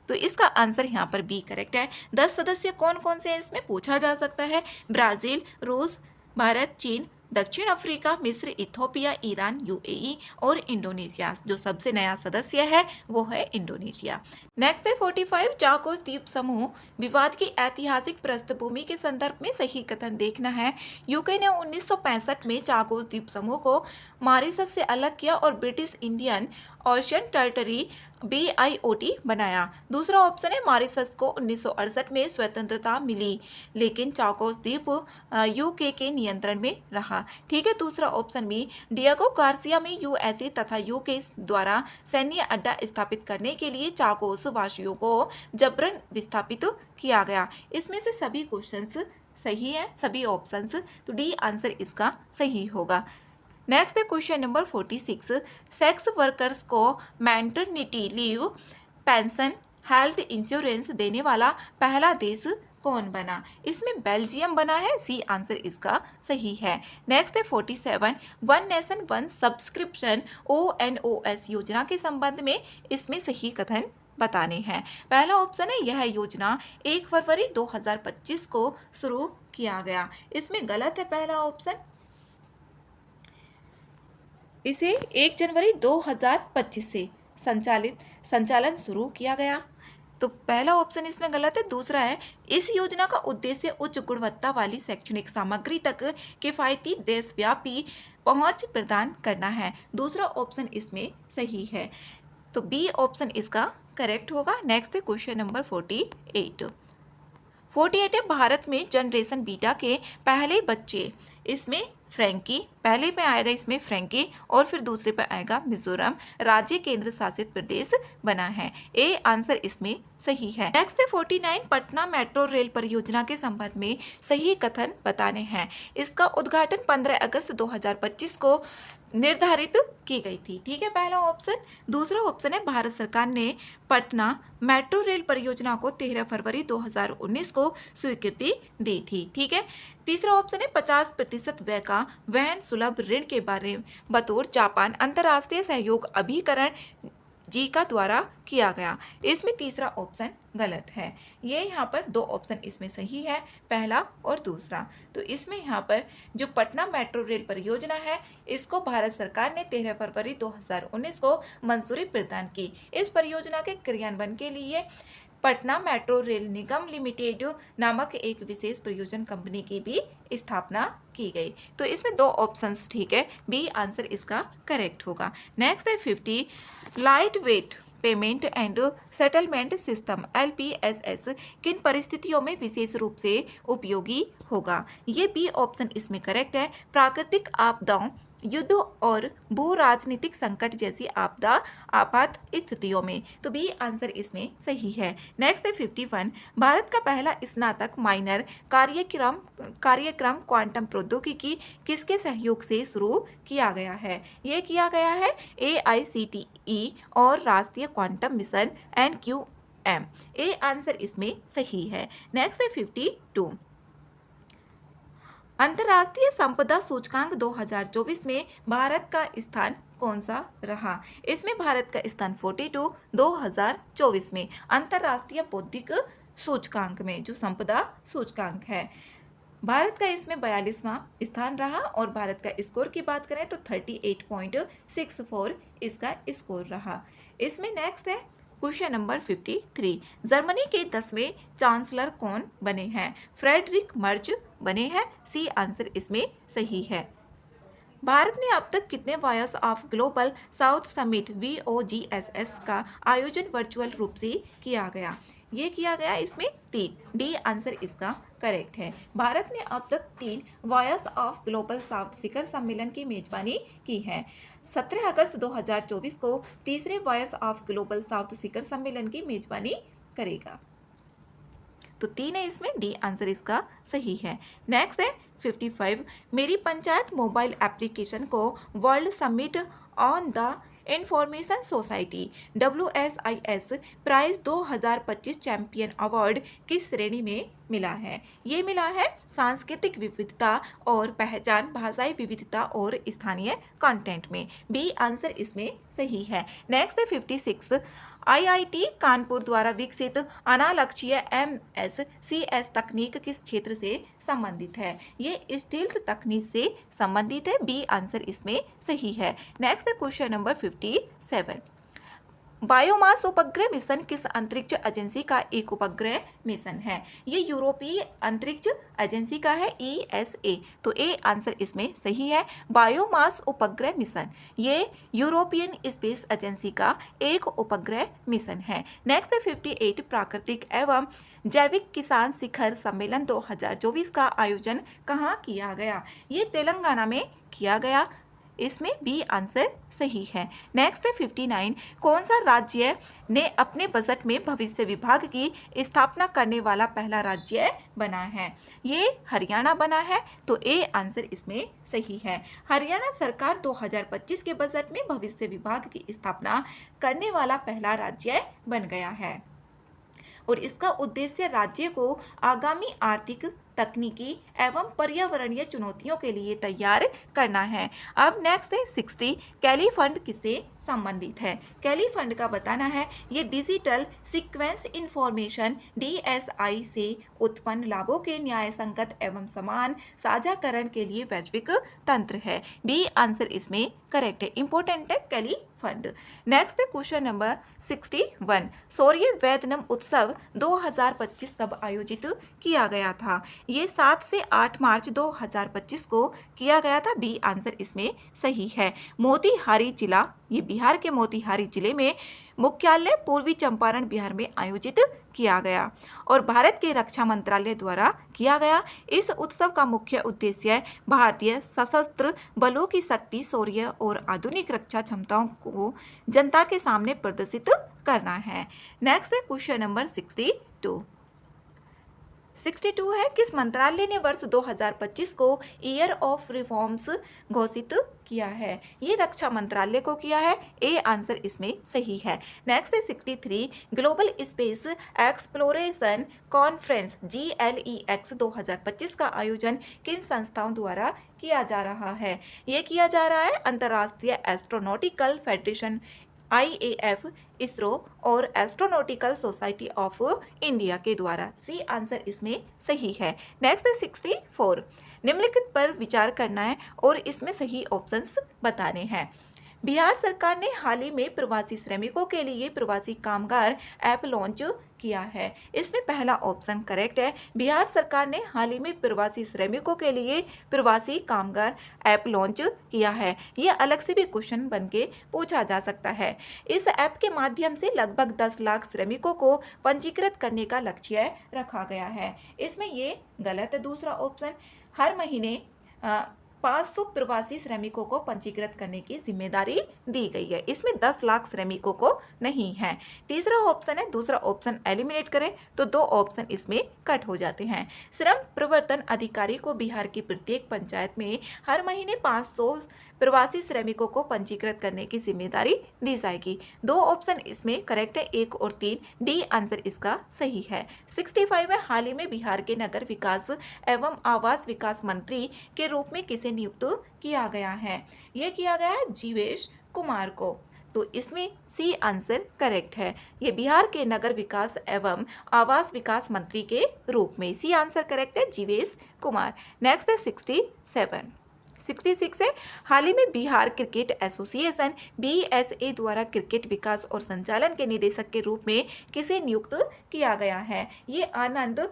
तो इसका आंसर यहाँ पर बी करेक्ट है। 10 सदस्य कौन कौन से हैं इसमें पूछा जा सकता है। ब्राज़ील, रूस, भारत, चीन, दक्षिण अफ्रीका, मिस्र, इथोपिया, ईरान, यूएई और इंडोनेशिया। जो सबसे नया सदस्य है वो है इंडोनेशिया। नेक्स्ट है 45, चाकोस द्वीप समूह विवाद की ऐतिहासिक पृष्ठभूमि के संदर्भ में सही कथन देखना है। यूके ने 1965 में चाकोस द्वीप समूह को मॉरिशस से अलग किया और British Indian ocean territory BIOT बनाया। दूसरा ऑप्शन है मॉरिशस को 1968 में स्वतंत्रता मिली, लेकिन चाकोस द्वीप यूके के नियंत्रण में रहा। ठीक है, दूसरा ऑप्शन भी डिएगो गार्सिया में USA तथा यूके द्वारा सैन्य अड्डा स्थापित करने के लिए चाकोस वासियों को जबरन विस्थापित किया गया। इसमें से सभी क्वेश्चंस सही है, सभी ऑप्शंस, तो डी आंसर इसका सही होगा। नेक्स्ट है क्वेश्चन नंबर 46, सेक्स वर्कर्स को maternity leave, pension, health insurance देने वाला पहला देश कौन बना? इसमें बेल्जियम बना है, सी आंसर इसका सही है। नेक्स्ट है 47, one nation one subscription ONOS योजना के संबंध में इसमें सही कथन बताने हैं। पहला ऑप्शन है यह योजना 1 फरवरी 2025 को शुरू किया गया। इसमें गलत है पहला ऑप्शन, इसे 1 जनवरी 2025 से संचालन शुरू किया गया। तो पहला ऑप्शन इसमें गलत है। दूसरा है इस योजना का उद्देश्य उच्च गुणवत्ता वाली शैक्षणिक सामग्री तक किफायती देशव्यापी पहुंच प्रदान करना है। दूसरा ऑप्शन इसमें सही है, तो बी ऑप्शन इसका करेक्ट होगा। नेक्स्ट है क्वेश्चन नंबर 48 है भारत में जनरेशन बीटा के पहले बच्चे, इसमें फ्रैंकी, पहले पे आएगा इसमें फ्रैंकी और फिर दूसरे पे आएगा मिजोरम राज्य केंद्र शासित प्रदेश बना है। ए आंसर इसमें सही है। नेक्स्ट है 49, पटना मेट्रो रेल परियोजना के संबंध में सही कथन बताने हैं। इसका उद्घाटन 15 अगस्त 2025 को निर्धारित की गई थी। ठीक है, पहला ऑप्शन। दूसरा ऑप्शन है भारत सरकार ने पटना मेट्रो रेल परियोजना को 13 फरवरी 2019 को स्वीकृति दी थी। ठीक है, तीसरा ऑप्शन है 50% व्यय का वहन सुलभ ऋण के बारे बतौर जापान अंतर्राष्ट्रीय सहयोग अभिकरण जीका द्वारा किया गया। इसमें तीसरा ऑप्शन गलत है। ये यहाँ पर दो ऑप्शन इसमें सही है, पहला और दूसरा। तो इसमें यहाँ पर जो पटना मेट्रो रेल परियोजना है इसको भारत सरकार ने 13 फरवरी 2019 को मंजूरी प्रदान की। इस परियोजना के क्रियान्वयन के लिए पटना मेट्रो रेल निगम लिमिटेड नामक एक विशेष परियोजना कंपनी की भी स्थापना की गई। तो इसमें दो ऑप्शंस ठीक है, बी आंसर इसका करेक्ट होगा। नेक्स्ट है 50, light weight payment and settlement system LPSS किन परिस्थितियों में विशेष रूप से उपयोगी होगा? ये बी ऑप्शन इसमें करेक्ट है। प्राकृतिक आपदाओं, युद्ध और भू राजनीतिक संकट जैसी आपात स्थितियों में, तो बी आंसर इसमें सही है। नेक्स्ट है 51, भारत का पहला स्नातक माइनर कार्यक्रम क्वांटम प्रौद्योगिकी किसके सहयोग से शुरू किया गया है? ये किया गया है AICTE और राष्ट्रीय quantum mission NQM। A answer इसमें सही है। नेक्स्ट है 52, अंतर्राष्ट्रीय संपदा सूचकांक 2024 में भारत का स्थान कौन सा रहा? इसमें भारत का स्थान 42 2024 में अंतर्राष्ट्रीय बौद्धिक सूचकांक में जो संपदा सूचकांक है भारत का इसमें 42वां स्थान रहा। और भारत का स्कोर की बात करें तो 38.64 इसका स्कोर रहा। इसमें नेक्स्ट है क्वेश्चन नंबर 53, जर्मनी के 10वें चांसलर कौन बने हैं? फ्रेडरिक मर्ज बने हैं, सी आंसर इसमें सही है। भारत ने अब तक कितने voice of global south summit VOGSS का आयोजन वर्चुअल रूप से किया गया? ये किया गया इसमें 3, डी आंसर इसका करेक्ट है। भारत ने अब तक 3 वॉयस ऑफ ग्लोबल साउथ शिखर सम्मेलन की मेजबानी की है। 17 अगस्त 2024 को तीसरे वॉयस ऑफ ग्लोबल साउथ शिखर सम्मेलन की मेजबानी करेगा। तो 3 है इसमें, डी आंसर इसका सही है। नेक्स्ट है 55, मेरी पंचायत मोबाइल एप्लीकेशन को world summit on the information society WSIS prize 2025 champion award किस श्रेणी में मिला है? ये मिला है सांस्कृतिक विविधता और पहचान, भाषाई विविधता और स्थानीय कंटेंट में। बी आंसर इसमें सही है। नेक्स्ट है 56। आईआईटी कानपुर द्वारा विकसित अनालक्ष्य MSCS तकनीक किस क्षेत्र से संबंधित है? ये स्टील्थ तकनीक से संबंधित है। बी आंसर इसमें सही है। नेक्स्ट है क्वेश्चन नंबर 57। बायोमास उपग्रह मिशन किस अंतरिक्ष एजेंसी का एक उपग्रह मिशन है? ये यूरोपीय अंतरिक्ष एजेंसी का है, ESA। तो ए आंसर इसमें सही है। बायोमास उपग्रह मिशन ये यूरोपियन स्पेस एजेंसी का एक उपग्रह मिशन है। नेक्स्ट है 58। प्राकृतिक एवं जैविक किसान शिखर सम्मेलन 2024 का आयोजन कहाँ किया गया? ये तेलंगाना में किया गया। इसमें बी आंसर सही है। नेक्स्ट है 59। कौन सा राज्य ने अपने बजट में भविष्य विभाग की स्थापना करने वाला पहला राज्य बना है? ये हरियाणा बना है। तो ए आंसर इसमें सही है। हरियाणा सरकार 2025 के बजट में भविष्य विभाग की स्थापना करने वाला पहला राज्य बन गया है और इसका उद्देश्य राज्य को आगामी आर्थिक, तकनीकी एवं पर्यावरणीय चुनौतियों के लिए तैयार करना है। अब नेक्स्ट है 60। कैली फंड किससे संबंधित है? कैली फंड का बताना है ये डिजिटल सीक्वेंस इंफॉर्मेशन DSI से उत्पन्न लाभों के न्याय संगत एवं समान साझाकरण के लिए वैश्विक तंत्र है। बी आंसर इसमें करेक्ट है। इंपॉर्टेंट है कैली फंड। नेक्स्ट है क्वेश्चन नंबर 61। सौर्य वैदनम उत्सव 2025 कब आयोजित किया गया था? ये 7 से 8 मार्च 2025 को किया गया था। बी आंसर इसमें सही है। मोतीहारी जिला, ये बिहार के मोतीहारी जिले में मुख्यालय पूर्वी चंपारण बिहार में आयोजित किया गया और भारत के रक्षा मंत्रालय द्वारा किया गया। इस उत्सव का मुख्य उद्देश्य भारतीय सशस्त्र बलों की शक्ति, शौर्य और आधुनिक रक्षा क्षमताओं को जनता के सामने प्रदर्शित करना है। नेक्स्ट है क्वेश्चन नंबर 62। 62 है किस मंत्रालय ने वर्ष 2025 को ईयर ऑफ रिफॉर्म्स घोषित किया है? ये रक्षा मंत्रालय को किया है। ए आंसर इसमें सही है। नेक्स्ट है 63। Global space exploration conference GLEX 2025 का आयोजन किन संस्थाओं द्वारा किया जा रहा है? ये किया जा रहा है अंतर्राष्ट्रीय एस्ट्रोनॉटिकल फेडरेशन IAF, इसरो और एस्ट्रोनॉटिकल सोसाइटी ऑफ इंडिया के द्वारा। सी आंसर इसमें सही है। नेक्स्ट है 64। निम्नलिखित पर विचार करना है और इसमें सही ऑप्शंस बताने हैं। बिहार सरकार ने हाल ही में प्रवासी श्रमिकों के लिए प्रवासी कामगार ऐप लॉन्च किया है। इसमें पहला ऑप्शन करेक्ट है। बिहार सरकार ने हाल ही में प्रवासी श्रमिकों के लिए प्रवासी कामगार ऐप लॉन्च किया है। यह अलग से भी क्वेश्चन बन के पूछा जा सकता है। इस ऐप के माध्यम से लगभग 10 लाख श्रमिकों को पंजीकृत करने का लक्ष्य रखा गया है। इसमें ये गलत है दूसरा ऑप्शन। हर महीने 500 प्रवासी श्रमिकों को पंजीकृत करने की जिम्मेदारी दी गई है। इसमें 10 लाख श्रमिकों को नहीं है। तीसरा ऑप्शन है, दूसरा ऑप्शन एलिमिनेट करें तो 2 ऑप्शन इसमें कट हो जाते हैं। श्रम प्रवर्तन अधिकारी को बिहार की प्रत्येक पंचायत में हर महीने 500 प्रवासी श्रमिकों को पंजीकृत करने की जिम्मेदारी दी जाएगी। 2 ऑप्शन इसमें करेक्ट है, 1 और 3। डी आंसर इसका सही है। 65 है हाल ही में बिहार के नगर विकास एवं आवास विकास मंत्री के रूप में किसे नियुक्त किया गया है? यह किया गया है जीवेश कुमार को। तो इसमें सी आंसर करेक्ट है। ये बिहार के नगर विकास एवं आवास विकास मंत्री के रूप में। सी आंसर करेक्ट है, जीवेश कुमार। नेक्स्ट है 67। 66 है हाल ही में बिहार क्रिकेट एसोसिएशन BSA द्वारा क्रिकेट विकास और संचालन के निदेशक के रूप में किसे नियुक्त किया गया है? ये आनंद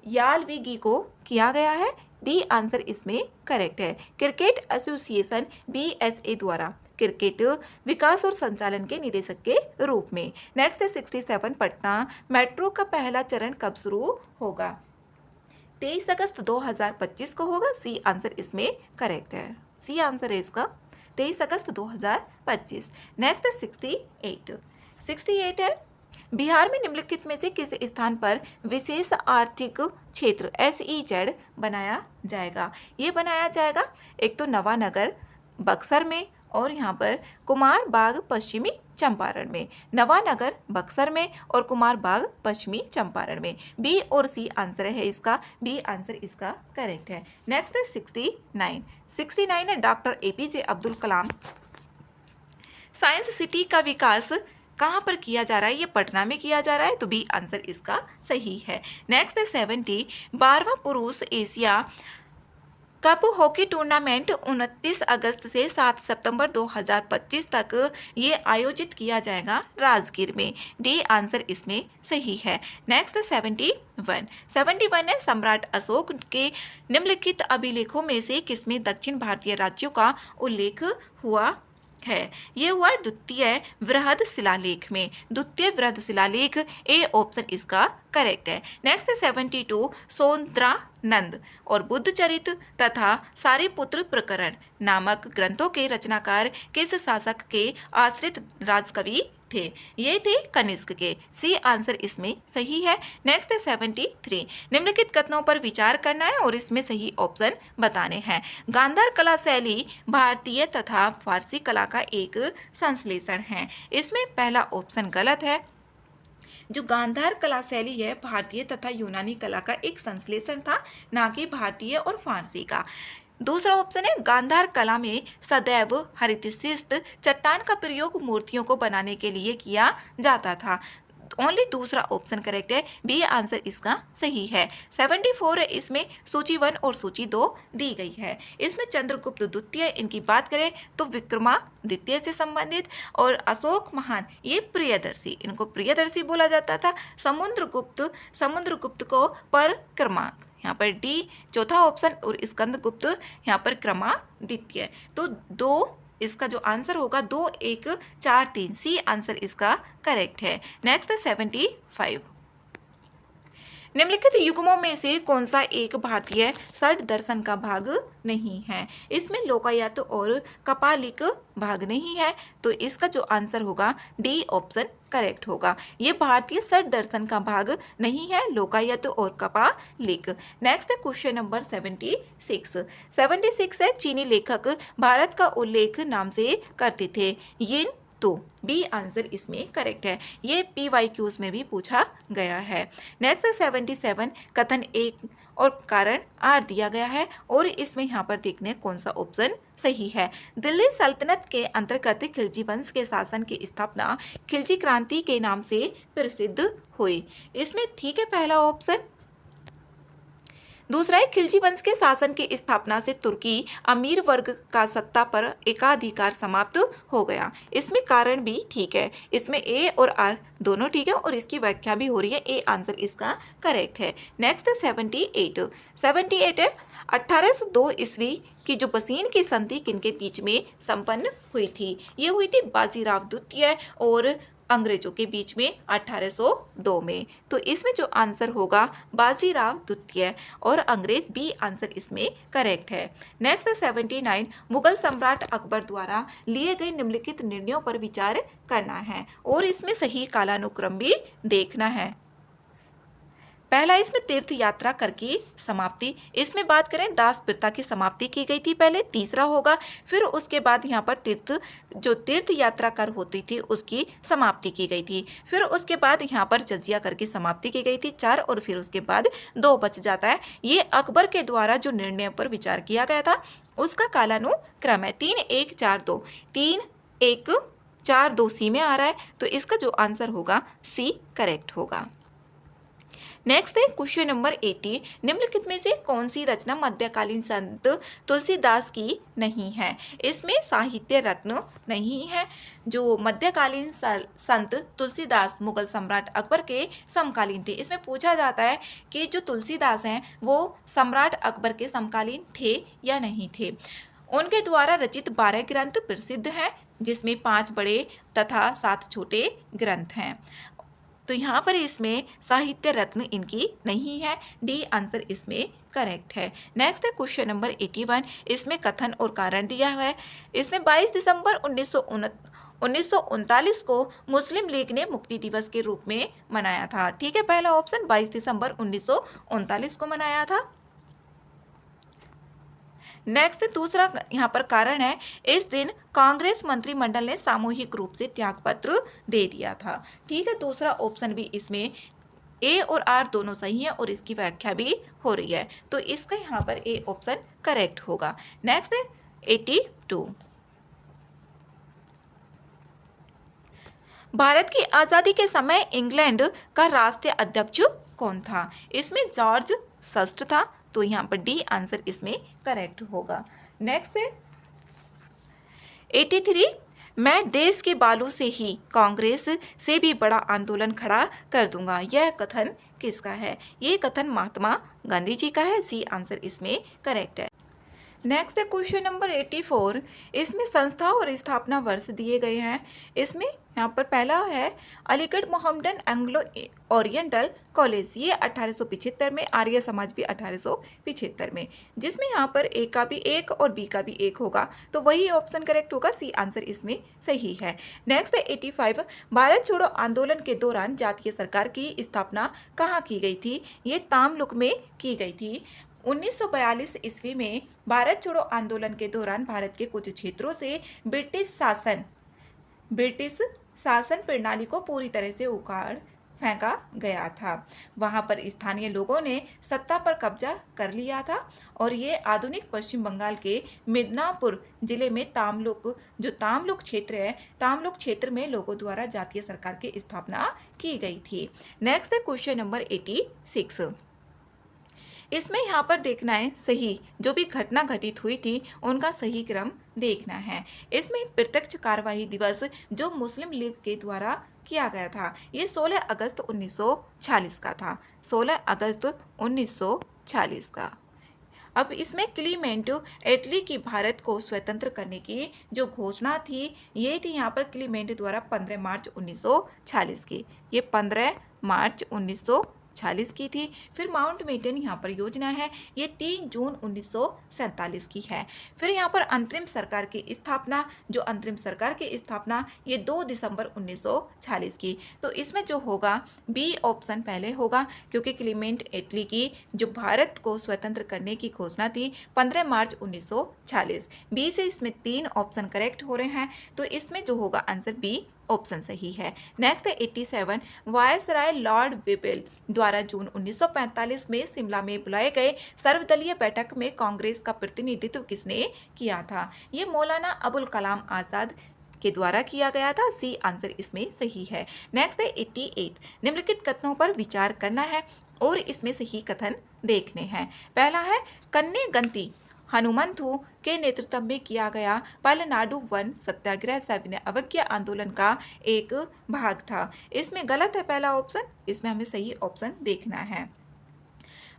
यालविगी को किया गया है। डी आंसर इसमें करेक्ट है। क्रिकेट एसोसिएशन BSA द्वारा क्रिकेट विकास और संचालन के निदेशक के रूप में। नेक्स्ट है 67। पटना मेट्रो का पहला चरण कब शुरू होगा? 23 अगस्त 2025 को होगा। सी आंसर इसमें करेक्ट है। सी आंसर है इसका 23 अगस्त 2025। नेक्स्ट है 68। 68 है बिहार में निम्नलिखित में से किस स्थान पर विशेष आर्थिक क्षेत्र SEZ बनाया जाएगा? ये बनाया जाएगा एक तो नवानगर बक्सर में और यहाँ पर कुमार बाग पश्चिमी चंपारण में, नवानगर बक्सर में और कुमारबाग पश्चिमी चंपारण में। बी और सी आंसर है इसका, बी आंसर इसका करेक्ट है। नेक्स्ट है 69। 69 है doctor APJ Abdul Kalam science city का विकास कहाँ पर किया जा रहा है? ये पटना में किया जा रहा है, तो बी आंसर इसका सही है। नेक्स्ट है 70। 12वां पुरुष एशिया कप हॉकी टूर्नामेंट 29 अगस्त से 7 सितंबर 2025 तक ये आयोजित किया जाएगा राजगीर में। डी आंसर इसमें सही है। नेक्स्ट 71। 71 है सम्राट अशोक के निम्नलिखित अभिलेखों में से किसमें दक्षिण भारतीय राज्यों का उल्लेख हुआ है? ये हुआ द्वितीय वृहद शिलालेख में। द्वितीय वृहद शिलालेख ए ऑप्शन इसका करेक्ट है। नेक्स्ट 72। सोंद्रानंद और बुद्धचरित तथा सारिपुत्र प्रकरण नामक ग्रंथों के रचनाकार किस शासक के आश्रित राजकवि थे? ये थे कनिष्क के। सी आंसर इसमें सही है। नेक्स्ट है 73। निम्नलिखित कथनों पर विचार करना है और इसमें सही ऑप्शन बताने हैं। गांधार कला शैली भारतीय तथा फारसी कला का एक संश्लेषण है। इसमें पहला ऑप्शन गलत है। जो गांधार कला शैली है भारतीय तथा यूनानी कला का एक संश्लेषण था, ना कि भारतीय और फारसी का। दूसरा ऑप्शन है गांधार कला में सदैव हरितशिस्त चट्टान का प्रयोग मूर्तियों को बनाने के लिए किया जाता था। ओनली दूसरा ऑप्शन करेक्ट है, बी आंसर इसका सही है। 74 इसमें सूची 1 और सूची 2 दी गई है। इसमें चंद्रगुप्त द्वितीय इनकी बात करें तो विक्रमादित्य से संबंधित, और अशोक महान ये प्रियदर्शी, इनको प्रियदर्शी बोला जाता था। समुद्रगुप्त को परक्रमांक, यहाँ पर डी चौथा ऑप्शन, और स्कंदगुप्त यहाँ पर क्रमादित्य। तो 2 इसका जो आंसर होगा 2 1 4 3, सी आंसर इसका करेक्ट है। नेक्स्ट 75। निम्नलिखित युग्मों में से कौन सा एक भारतीय षड दर्शन का भाग नहीं है? इसमें लोकायत और कपालिक भाग नहीं है, तो इसका जो आंसर होगा डी ऑप्शन करेक्ट होगा। ये भारतीय षड दर्शन का भाग नहीं है, लोकायत और कपालिक। नेक्स्ट है क्वेश्चन नंबर 76। 76 है चीनी लेखक भारत का उल्लेख नाम से करते थे, यिन तो बी आंसर इसमें करेक्ट है। ये PYQs में भी पूछा गया है। नेक्स्ट 77 कथन एक और कारण आर दिया गया है, और इसमें यहाँ पर देखने कौन सा ऑप्शन सही है। दिल्ली सल्तनत के अंतर्गत खिलजी वंश के शासन की स्थापना खिलजी क्रांति के नाम से प्रसिद्ध हुई। इसमें ठीक है पहला ऑप्शन। दूसरा है खिलजी वंश के शासन की स्थापना से तुर्की अमीर वर्ग का सत्ता पर एकाधिकार समाप्त हो गया। इसमें कारण भी ठीक है। इसमें ए और आर दोनों ठीक है, और इसकी व्याख्या भी हो रही है। ए आंसर इसका करेक्ट है। नेक्स्ट 78। 78 है 1802 ईस्वी की जो बसीन की संधि किनके बीच में संपन्न हुई थी? ये हुई थी बाजीराव द्वितीय और अंग्रेजों के बीच में 1802 में। तो इसमें जो आंसर होगा बाजीराव द्वितीय और अंग्रेज, बी आंसर इसमें करेक्ट है। नेक्स्ट 79 मुगल सम्राट अकबर द्वारा लिए गए निम्नलिखित निर्णयों पर विचार करना है, और इसमें सही कालानुक्रम भी देखना है। पहला इसमें तीर्थ यात्रा करके समाप्ति, इसमें बात करें दास प्रथा की समाप्ति की गई थी पहले, तीसरा होगा। फिर उसके बाद यहाँ पर तीर्थ यात्रा कर होती थी उसकी समाप्ति की गई थी। फिर उसके बाद यहाँ पर जजिया कर की समाप्ति की गई थी 4, और फिर उसके बाद 2 बच जाता है। ये अकबर के द्वारा जो निर्णय पर विचार किया गया था उसका कालानुक्रम है 3 1 4 2, 3 1 4 2 सी में आ रहा है, तो इसका जो आंसर होगा सी करेक्ट होगा। नेक्स्ट है क्वेश्चन नंबर 80। निम्नलिखित में से कौन सी रचना मध्यकालीन संत तुलसीदास की नहीं है? इसमें साहित्य रत्न नहीं है। जो मध्यकालीन संत तुलसीदास मुगल सम्राट अकबर के समकालीन थे। इसमें पूछा जाता है कि जो तुलसीदास हैं वो सम्राट अकबर के समकालीन थे या नहीं थे। उनके द्वारा रचित 12 ग्रंथ प्रसिद्ध हैं, जिसमें 5 बड़े तथा 7 छोटे ग्रंथ हैं। तो यहाँ पर इसमें साहित्य रत्न इनकी नहीं है, डी आंसर इसमें करेक्ट है। नेक्स्ट है क्वेश्चन नंबर 81। इसमें कथन और कारण दिया हुआ है। इसमें 22 दिसंबर 1939 को मुस्लिम लीग ने मुक्ति दिवस के रूप में मनाया था। ठीक है, पहला ऑप्शन 22 दिसंबर 1939 को मनाया था। नेक्स्ट दूसरा यहाँ पर कारण है, इस दिन कांग्रेस मंत्रिमंडल ने सामूहिक रूप से त्यागपत्र दे दिया था। ठीक है, दूसरा ऑप्शन भी इसमें ए और आर दोनों सही है और इसकी व्याख्या भी हो रही है, तो इसका यहाँ पर ए ऑप्शन करेक्ट होगा। नेक्स्ट है 82। भारत की आज़ादी के समय इंग्लैंड का राष्ट्रीय अध्यक्ष कौन था? इसमें जॉर्ज षष्ठ था, तो यहाँ पर डी आंसर इसमें करेक्ट होगा। नेक्स्ट है 83। मैं देश के बालू से ही कांग्रेस से भी बड़ा आंदोलन खड़ा कर दूंगा, यह कथन किसका है? ये कथन महात्मा गांधी जी का है, सी आंसर इसमें करेक्ट है। नेक्स्ट है क्वेश्चन नंबर 84। इसमें संस्था और स्थापना वर्ष दिए गए हैं। इसमें यहाँ पर पहला है Aligarh Mohammedan Anglo oriental college, ये 1875 में, आर्य समाज भी 1875 में, जिसमें यहाँ पर ए का भी एक और बी का भी एक होगा, तो वही ऑप्शन करेक्ट होगा, सी आंसर इसमें सही है। नेक्स्ट है 85। भारत छोड़ो आंदोलन के दौरान जातीय सरकार की स्थापना कहाँ की गई थी? ये तामलुक में की गई थी। 1942 ईस्वी में भारत छोड़ो आंदोलन के दौरान भारत के कुछ क्षेत्रों से ब्रिटिश शासन प्रणाली को पूरी तरह से उखाड़ फेंका गया था। वहां पर स्थानीय लोगों ने सत्ता पर कब्जा कर लिया था और ये आधुनिक पश्चिम बंगाल के मिदनापुर जिले में तामलुक क्षेत्र है, तामलुक क्षेत्र में लोगों द्वारा जातीय सरकार की स्थापना की गई थी। नेक्स्ट है क्वेश्चन नंबर 86। इसमें यहाँ पर देखना है सही, जो भी घटना घटित हुई थी उनका सही क्रम देखना है। इसमें प्रत्यक्ष कार्यवाही दिवस जो मुस्लिम लीग के द्वारा किया गया था, ये 16 अगस्त 1946 का था, 16 अगस्त 1946 का। अब इसमें क्लीमेंट एटली की भारत को स्वतंत्र करने की जो घोषणा थी, ये थी यहाँ पर क्लीमेंट द्वारा 15 मार्च 1946 की, ये 15 मार्च 1946 की थी। फिर माउंट बेटन यहाँ पर योजना है, ये 3 जून 1947 की है। फिर यहाँ पर अंतरिम सरकार की स्थापना, जो अंतरिम सरकार की स्थापना ये 2 दिसंबर 1946 की, तो इसमें जो होगा बी ऑप्शन पहले होगा, क्योंकि क्लीमेंट एटली की जो भारत को स्वतंत्र करने की घोषणा थी 15 मार्च 1946, बी से इसमें 3 ऑप्शन करेक्ट हो रहे हैं, तो इसमें जो होगा आंसर बी ऑप्शन सही है। नेक्स्ट है 87। वायसराय लॉर्ड विपिल द्वारा जून 1945 में शिमला में बुलाए गए सर्वदलीय बैठक में कांग्रेस का प्रतिनिधित्व किसने किया था? ये मौलाना अबुल कलाम आजाद के द्वारा किया गया था, सी आंसर इसमें सही है। नेक्स्ट है 88। निम्नलिखित कथनों पर विचार करना है और इसमें सही कथन देखने हैं। पहला है कन्नेगंती हनुमंथु के नेतृत्व में किया गया पलनाडु वन सत्याग्रह सविनय अवज्ञा आंदोलन का एक भाग था। इसमें गलत है पहला ऑप्शन, इसमें हमें सही ऑप्शन देखना है।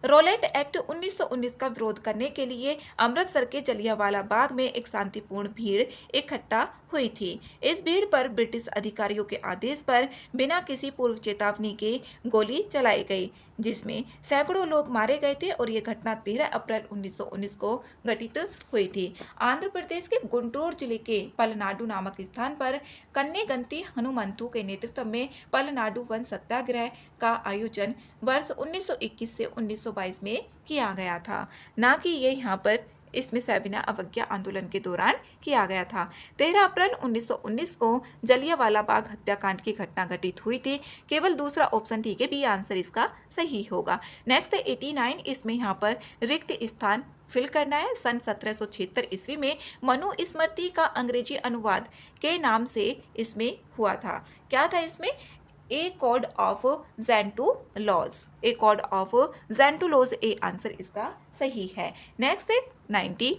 रोलेट एक्ट 1919 का विरोध करने के लिए अमृतसर के जलियांवाला बाग में एक शांतिपूर्ण भीड़ इकट्ठा हुई थी। इस भीड़ पर ब्रिटिश अधिकारियों के आदेश पर बिना किसी पूर्व चेतावनी के गोली चलाई गई, जिसमें सैकड़ों लोग मारे गए थे और ये घटना 13 अप्रैल 1919 को घटित हुई थी। आंध्र प्रदेश के गुंटूर जिले के पलनाडु नामक स्थान पर कन्नेगंती हनुमंथु के नेतृत्व में पलनाडु वन सत्याग्रह का आयोजन वर्ष 1921 से 1922 में किया गया था, ना कि ये यहाँ पर इसमें सविनय अवज्ञा आंदोलन के दौरान किया गया था। 13 अप्रैल 1919 को जलियांवाला बाग हत्याकांड की घटना घटित हुई थी। केवल दूसरा ऑप्शन ठीक है, बी आंसर इसका सही होगा। नेक्स्ट है 89। इसमें यहाँ पर रिक्त स्थान फिल करना है। सन 1776 ईस्वी में मनु स्मृति का अंग्रेजी अनुवाद के नाम से इसमें हुआ था। क्या था इसमें? A code of Gentoo laws, a code of Gentoo laws, A answer इसका सही है। नेक्स्ट है 90।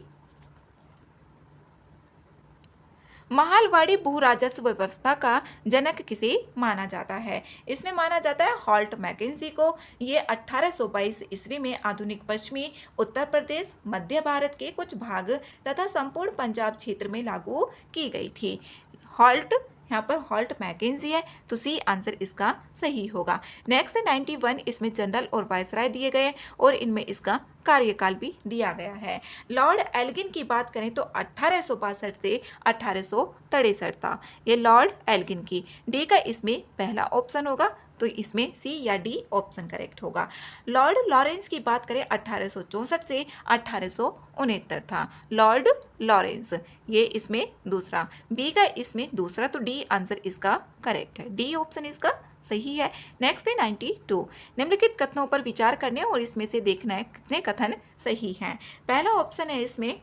महालवाड़ी भू राजस्व व्यवस्था का जनक किसे माना जाता है? इसमें माना जाता है हॉल्ट मैकेंजी को। ये 1822 ईस्वी में आधुनिक पश्चिमी उत्तर प्रदेश, मध्य भारत के कुछ भाग तथा संपूर्ण पंजाब क्षेत्र में लागू की गई थी। हॉल्ट यहाँ पर हॉल्ट मैकेंजी है, तो सी आंसर इसका सही होगा। नेक्स्ट है 91। इसमें जनरल और वायसराय दिए गए और इनमें इसका कार्यकाल भी दिया गया है। लॉर्ड एल्गिन की बात करें तो 1862 से 1863 था, ये लॉर्ड एल्गिन की। डी का इसमें पहला ऑप्शन होगा, तो इसमें सी या डी ऑप्शन करेक्ट होगा। लॉर्ड लॉरेंस की बात करें 1864 से 1869 था। लॉर्ड लॉरेंस, ये इसमें दूसरा, बी का इसमें दूसरा, तो डी आंसर इसका करेक्ट है, डी ऑप्शन इसका सही है। नेक्स्ट है 92, निम्नलिखित कथनों पर विचार करने और इसमें से देखना है कितने कथन सही हैं। पहला ऑप्शन है इसमें,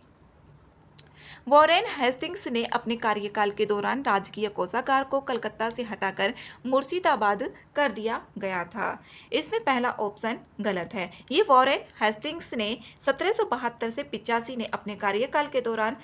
वॉरेन हेस्टिंग्स ने अपने कार्यकाल के दौरान राजकीय कोषागार को कलकत्ता से हटाकर मुर्शिदाबाद कर दिया गया था। इसमें पहला ऑप्शन गलत है। ये वॉरेन हेस्टिंग्स ने 1772 से 85 ने अपने कार्यकाल के दौरान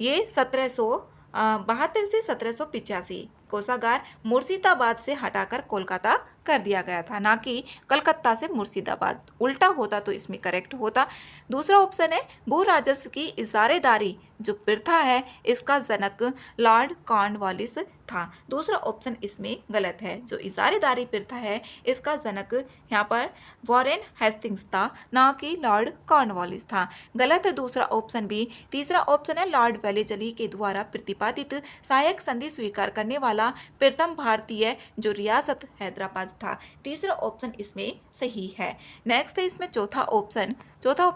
ये 1772 से 1785 कोषागार मुर्शिदाबाद से हटाकर कोलकाता कर दिया गया था, ना कि कलकत्ता से मुर्शिदाबाद। उल्टा होता तो इसमें करेक्ट होता। दूसरा ऑप्शन है, भू राजस्व की इजारेदारी जो प्रथा है इसका जनक लॉर्ड कॉर्नवालिस था। दूसरा ऑप्शन इसमें गलत है। जो इजारेदारी प्रथा है इसका जनक यहाँ पर वॉरेन हेस्टिंग्स था, ना कि लॉर्ड कॉर्नवालिस था। गलत है दूसरा ऑप्शन भी। तीसरा ऑप्शन है, लॉर्ड वेलेस्ली के द्वारा प्रतिपादित सहायक संधि स्वीकार करने वाला प्रथम भारतीय जो रियासत हैदराबाद था। तीसरा ऑप्शन इसमें सही है। नेक्स्ट है इसमें चौथा ऑप्शन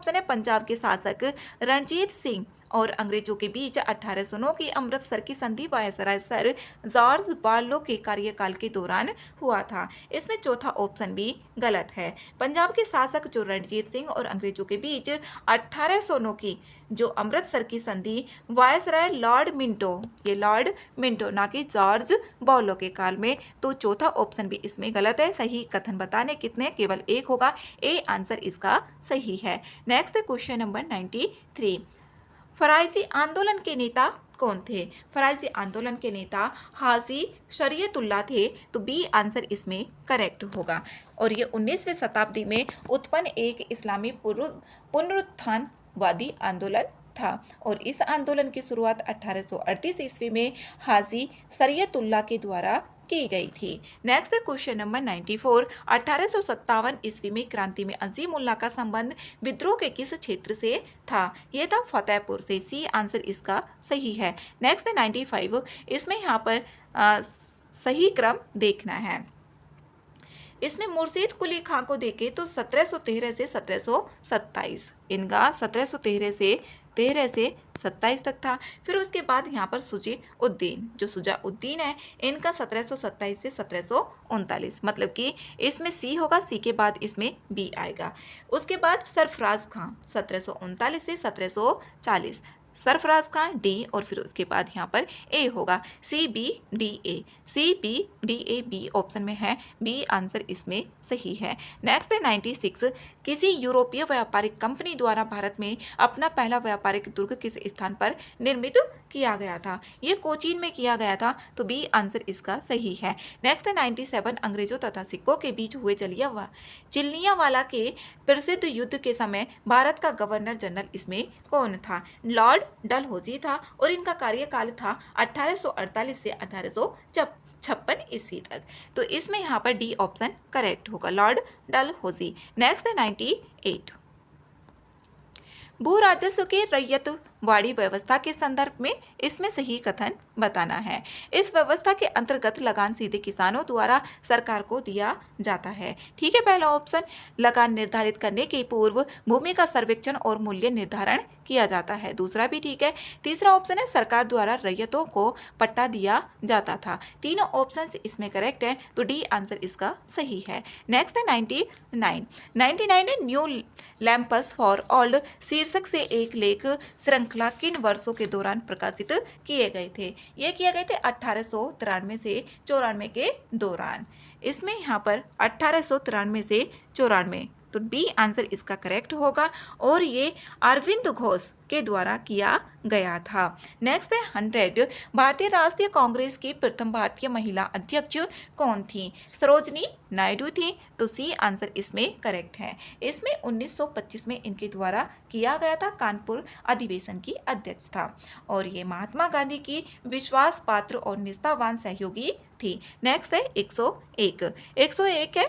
है, पंजाब के शासक रणजीत सिंह और अंग्रेजों के बीच 1809 की अमृतसर की संधि वायसराय सर जॉर्ज बार्लो के कार्यकाल के दौरान हुआ था। इसमें चौथा ऑप्शन भी गलत है। पंजाब के शासक जो रणजीत सिंह और अंग्रेजों के बीच 1809 की जो अमृतसर की संधि वायसराय लॉर्ड मिंटो, ये लॉर्ड मिंटो ना कि जॉर्ज बार्लो के काल में, तो चौथा ऑप्शन भी इसमें गलत है। सही कथन बताने कितने, केवल एक होगा, ए आंसर इसका सही है। नेक्स्ट है क्वेश्चन नंबर 93, फराइजी आंदोलन के नेता कौन थे? फराइजी आंदोलन के नेता हाजी शरीयतुल्लाह थे, तो बी आंसर इसमें करेक्ट होगा। और ये 19वीं शताब्दी में उत्पन्न एक इस्लामी पुनरुत्थानवादी आंदोलन था और इस आंदोलन की शुरुआत 1838 ईस्वी में हाजी शरीयतुल्लाह के द्वारा की गई थी। नेक्स्ट है क्वेश्चन नंबर 94, 1857 ईस्वी में क्रांति में अजीमुल्लाह का संबंध विद्रोह के किस क्षेत्र से था? यह था फतेहपुर से, सी आंसर इसका सही है। नेक्स्ट है 95, इसमें यहाँ पर सही क्रम देखना है। इसमें मुर्शीद कुली खां को देखें तो 1713 से 1727, इनका 1713 से 27 तक था। फिर उसके बाद यहाँ पर सुजाउद्दीन, जो सुजाउद्दीन है, इनका 1727 से 1739, मतलब कि इसमें सी होगा, सी के बाद इसमें बी आएगा। उसके बाद सरफराज खां 1739 से 1740, सरफराज खान डी, और फिर उसके बाद यहाँ पर ए होगा, C B D A, C B D A B option में है, बी आंसर इसमें सही है। नेक्स्ट है 96, किसी यूरोपीय व्यापारिक कंपनी द्वारा भारत में अपना पहला व्यापारिक दुर्ग किस स्थान पर निर्मित किया गया था? ये कोचीन में किया गया था, तो बी आंसर इसका सही है। नेक्स्ट है 97, अंग्रेजों तथा सिखों के बीच हुए चिल्लियावाला के प्रसिद्ध युद्ध के समय भारत का गवर्नर जनरल इसमें कौन था? लॉर्ड डलहौजी था और इनका कार्यकाल था 1848 से 1856 ईस्वी तक, तो इसमें यहाँ पर डी ऑप्शन करेक्ट होगा, लॉर्ड डलहौजी। नेक्स्ट है 98, भू राजस्व की रैयतवाड़ी व्यवस्था के संदर्भ में इसमें सही कथन बताना है। इस व्यवस्था के अंतर्गत लगान सीधे किसानों द्वारा सरकार को दिया जाता है। ठीक है, पहला ऑप्शन, लगान निर्धारित करने के पूर्व भूमि का सर्वेक्षण और मूल्य निर्धारण किया जाता है, दूसरा भी ठीक है। तीसरा ऑप्शन है, सरकार द्वारा रैयतों को पट्टा दिया जाता था। तीनों ऑप्शन इसमें करेक्ट है, तो डी आंसर इसका सही है। नेक्स्ट है 99 है, न्यू लैम्पस फॉर ओल्ड शीर्षक से एक लेख श्रृंखला किन वर्षों के दौरान प्रकाशित किए गए थे? ये किए गए थे 1893 से 94 के दौरान। इसमें यहाँ पर 1893 से 94, तो बी आंसर इसका करेक्ट होगा और ये अरविंद घोष के द्वारा किया गया था। नेक्स्ट है 100, भारतीय राष्ट्रीय कांग्रेस की प्रथम भारतीय महिला अध्यक्ष कौन थी? सरोजनी नायडू थी, तो सी आंसर इसमें करेक्ट है। इसमें 1925 में इनके द्वारा किया गया था, कानपुर अधिवेशन की अध्यक्ष था और ये महात्मा गांधी की विश्वास पात्र और निष्ठावान सहयोगी थी। नेक्स्ट है 101 है,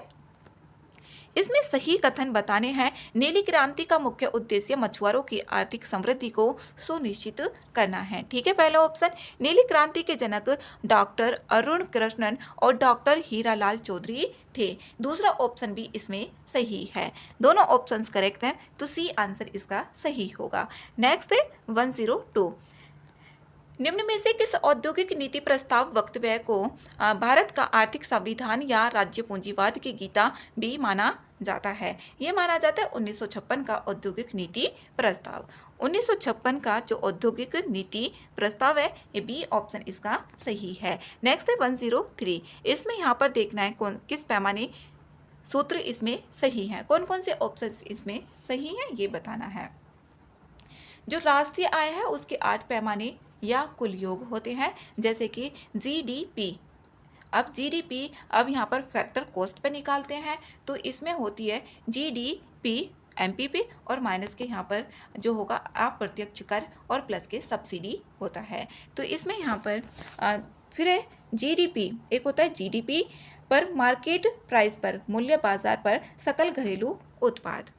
इसमें सही कथन बताने हैं। नीली क्रांति का मुख्य उद्देश्य मछुआरों की आर्थिक समृद्धि को सुनिश्चित करना है। ठीक है, पहला ऑप्शन। नीली क्रांति के जनक डॉक्टर अरुण कृष्णन और डॉक्टर हीरालाल चौधरी थे। दूसरा ऑप्शन भी इसमें सही है। दोनों ऑप्शंस करेक्ट हैं, तो सी आंसर इसका सही होगा। नेक्स्ट है 102। निम्न में से किस औद्योगिक नीति प्रस्ताव वक्तव्य को भारत का आर्थिक संविधान या राज्य पूंजीवाद की गीता भी माना जाता है? ये माना जाता है 1956 का औद्योगिक नीति प्रस्ताव। 1956 का जो औद्योगिक नीति प्रस्ताव है, ये बी ऑप्शन इसका सही है। नेक्स्ट है 103। इसमें यहाँ पर देखना है कौन किस पैमाने सूत्र इसमें सही है, कौन कौन से ऑप्शन इसमें सही है ये बताना है। जो राष्ट्रीय आय है उसके 8 पैमाने या कुल योग होते हैं, जैसे कि जीडीपी। अब जीडीपी अब यहाँ पर फैक्टर कॉस्ट पे निकालते हैं, तो इसमें होती है जीडीपी एमपी पे, और माइनस के यहाँ पर जो होगा अप्रत्यक्ष कर और प्लस के सब्सिडी होता है। तो इसमें यहाँ पर फिर है जीडीपी, एक होता है जीडीपी पर मार्केट प्राइस पर, मूल्य बाजार पर सकल घरेलू उत्पाद।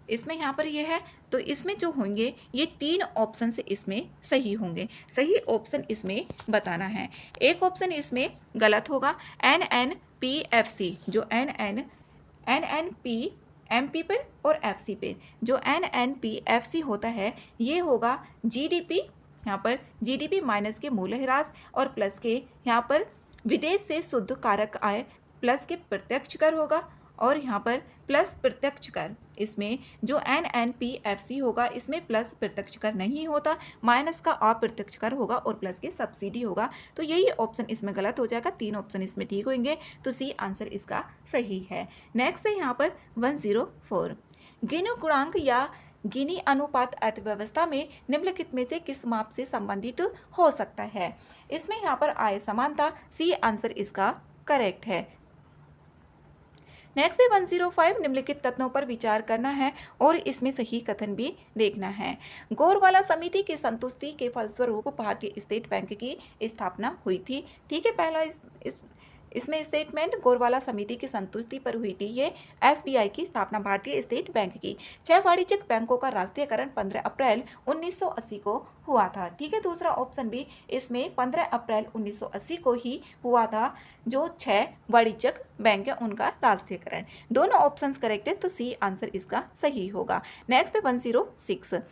इसमें यहाँ पर ये है, तो इसमें जो होंगे ये 3 ऑप्शन से इसमें सही होंगे। सही ऑप्शन इसमें बताना है। एक ऑप्शन इसमें गलत होगा, एनएनपीएफसी, जो एनएनपी एमपी पर और एफसी पे, जो एनएनपीएफसी होता है ये होगा जीडीपी, यहाँ पर जीडीपी माइनस के मूल्य ह्रास और प्लस के यहाँ पर विदेश से शुद्ध कारक आय प्लस के प्रत्यक्ष कर होगा, और यहाँ पर प्लस प्रत्यक्ष कर। इसमें जो एनएनपीएफसी होगा इसमें प्लस प्रत्यक्ष कर नहीं होता, माइनस का अप्रत्यक्ष कर होगा और प्लस के सब्सिडी होगा। तो यही ऑप्शन इसमें गलत हो जाएगा, 3 ऑप्शन इसमें ठीक होंगे, तो सी आंसर इसका सही है। नेक्स्ट है यहाँ पर 104। गिनी गुणांक या गिनी अनुपात अर्थव्यवस्था में निम्नलिखित में से किस माप से संबंधित हो सकता है? इसमें यहाँ पर आय समानता, सी आंसर इसका करेक्ट है। नेक्स्ट है 105। निम्नलिखित कथनों पर विचार करना है और इसमें सही कथन भी देखना है। गोरवाला समिति की संतुष्टि के फलस्वरूप भारतीय स्टेट बैंक की स्थापना हुई थी। ठीक है, पहला इसमें स्टेटमेंट गोरवाला समिति की संतुष्टि पर हुई थी। ये एसबीआई की स्थापना भारतीय स्टेट बैंक की। 6 वाणिज्यिक बैंकों का राष्ट्रीयकरण 15 अप्रैल 1980 को हुआ था। ठीक है, दूसरा ऑप्शन भी इसमें 15 अप्रैल 1980 को ही हुआ था, जो 6 वाणिज्यिक बैंक है उनका राष्ट्रीयकरण। दोनों ऑप्शंस करेक्ट है, तो सी आंसर इसका सही होगा। नेक्स्ट है 106।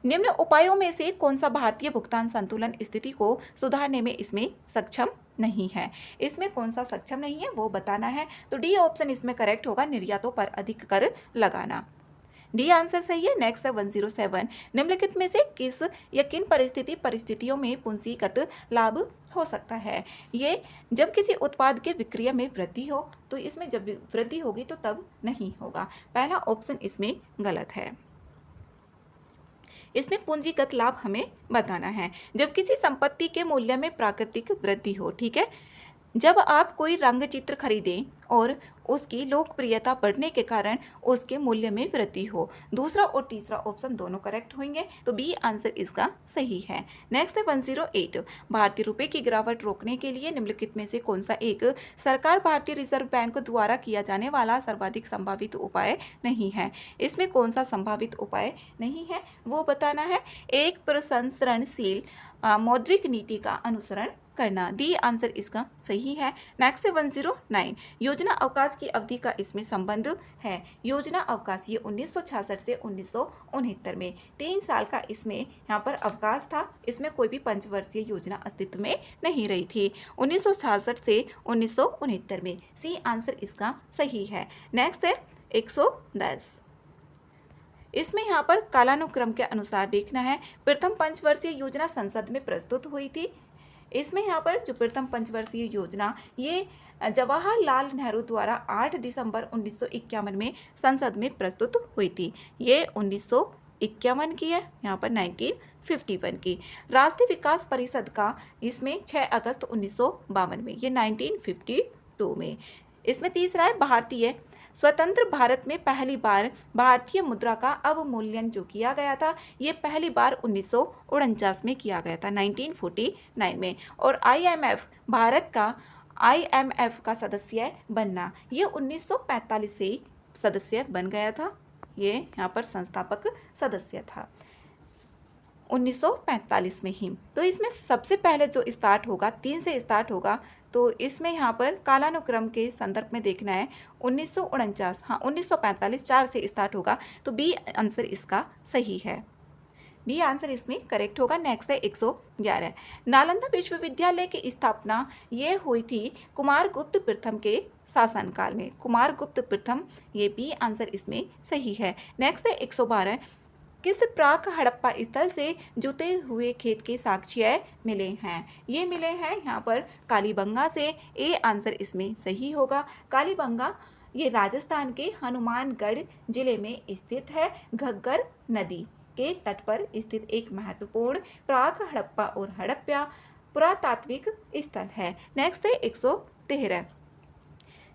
निम्न उपायों में से कौन सा भारतीय भुगतान संतुलन स्थिति को सुधारने में इसमें सक्षम नहीं है? इसमें कौन सा सक्षम नहीं है वो बताना है। तो डी ऑप्शन इसमें करेक्ट होगा, निर्यातों पर अधिक कर लगाना। डी आंसर सही है। नेक्स्ट है 107। निम्नलिखित में से किस या किन परिस्थितियों में पूंजीगत लाभ हो सकता है? ये जब किसी उत्पाद के विक्रय में वृद्धि हो, तो इसमें जब वृद्धि होगी तो तब नहीं होगा। पहला ऑप्शन इसमें गलत है। इसमें पूंजीगत लाभ हमें बताना है जब किसी संपत्ति के मूल्य में प्राकृतिक वृद्धि हो। ठीक है, जब आप कोई रंग चित्र खरीदें और उसकी लोकप्रियता बढ़ने के कारण उसके मूल्य में वृद्धि हो। दूसरा और तीसरा ऑप्शन दोनों करेक्ट होंगे, तो बी आंसर इसका सही है। नेक्स्ट है 108। भारतीय रुपए की गिरावट रोकने के लिए निम्नलिखित में से कौन सा एक सरकार भारतीय रिजर्व बैंक द्वारा किया जाने वाला सर्वाधिक संभावित उपाय नहीं है? इसमें कौन सा संभावित उपाय नहीं है वो बताना है। एक प्रसंस्करणशील मौद्रिक नीति का अनुसरण करना। डी आंसर इसका सही है। नेक्स्ट है 109। योजना अवकाश की अवधि का इसमें संबंध है। योजना अवकाश ये 1966 से 1969 में 3 साल का इसमें यहाँ पर अवकाश था। इसमें कोई भी पंचवर्षीय योजना अस्तित्व में नहीं रही थी। 1966 से 1969 में, सी आंसर इसका सही है। नेक्स्ट है 110। इसमें यहाँ पर कालानुक्रम के अनुसार देखना है। प्रथम पंचवर्षीय योजना संसद में प्रस्तुत हुई थी। इसमें यहाँ पर जो प्रथम पंचवर्षीय योजना ये जवाहरलाल नेहरू द्वारा 8 दिसंबर 1951 में संसद में प्रस्तुत हुई थी। ये 1951 की है, यहाँ पर 1951 की। राष्ट्रीय विकास परिषद का इसमें 6 अगस्त 1952 में, ये 1952 में। इसमें तीसरा है भारतीय स्वतंत्र भारत में पहली बार भारतीय मुद्रा का अवमूल्यन जो किया गया था, ये पहली बार 1949 में किया गया था, 1949 में। और IMF भारत का IMF का सदस्य बनना, ये 1945 से सदस्य बन गया था। ये यहाँ पर संस्थापक सदस्य था 1945 में ही। तो इसमें सबसे पहले जो स्टार्ट होगा 3 से स्टार्ट होगा, तो इसमें यहाँ पर कालानुक्रम के संदर्भ में देखना है 1949, हाँ 1945 4 से स्टार्ट होगा, तो बी आंसर इसका सही है। बी आंसर इसमें करेक्ट होगा। नेक्स्ट है 111, नालंदा विश्वविद्यालय की स्थापना ये हुई थी कुमारगुप्त प्रथम के शासनकाल में। कुमारगुप्त प्रथम, ये बी आंसर इसमें सही है। नेक्स्ट है 112, किस प्राक हड़प्पा स्थल से जुते हुए खेत के साक्ष्य मिले हैं? ये मिले हैं यहाँ पर कालीबंगा से। ए आंसर इसमें सही होगा। कालीबंगा ये राजस्थान के हनुमानगढ़ जिले में स्थित है। घग्गर नदी के तट पर स्थित एक महत्वपूर्ण प्राक हड़प्पा और हड़प्पा पुरातात्विक स्थल है। नेक्स्ट है 113,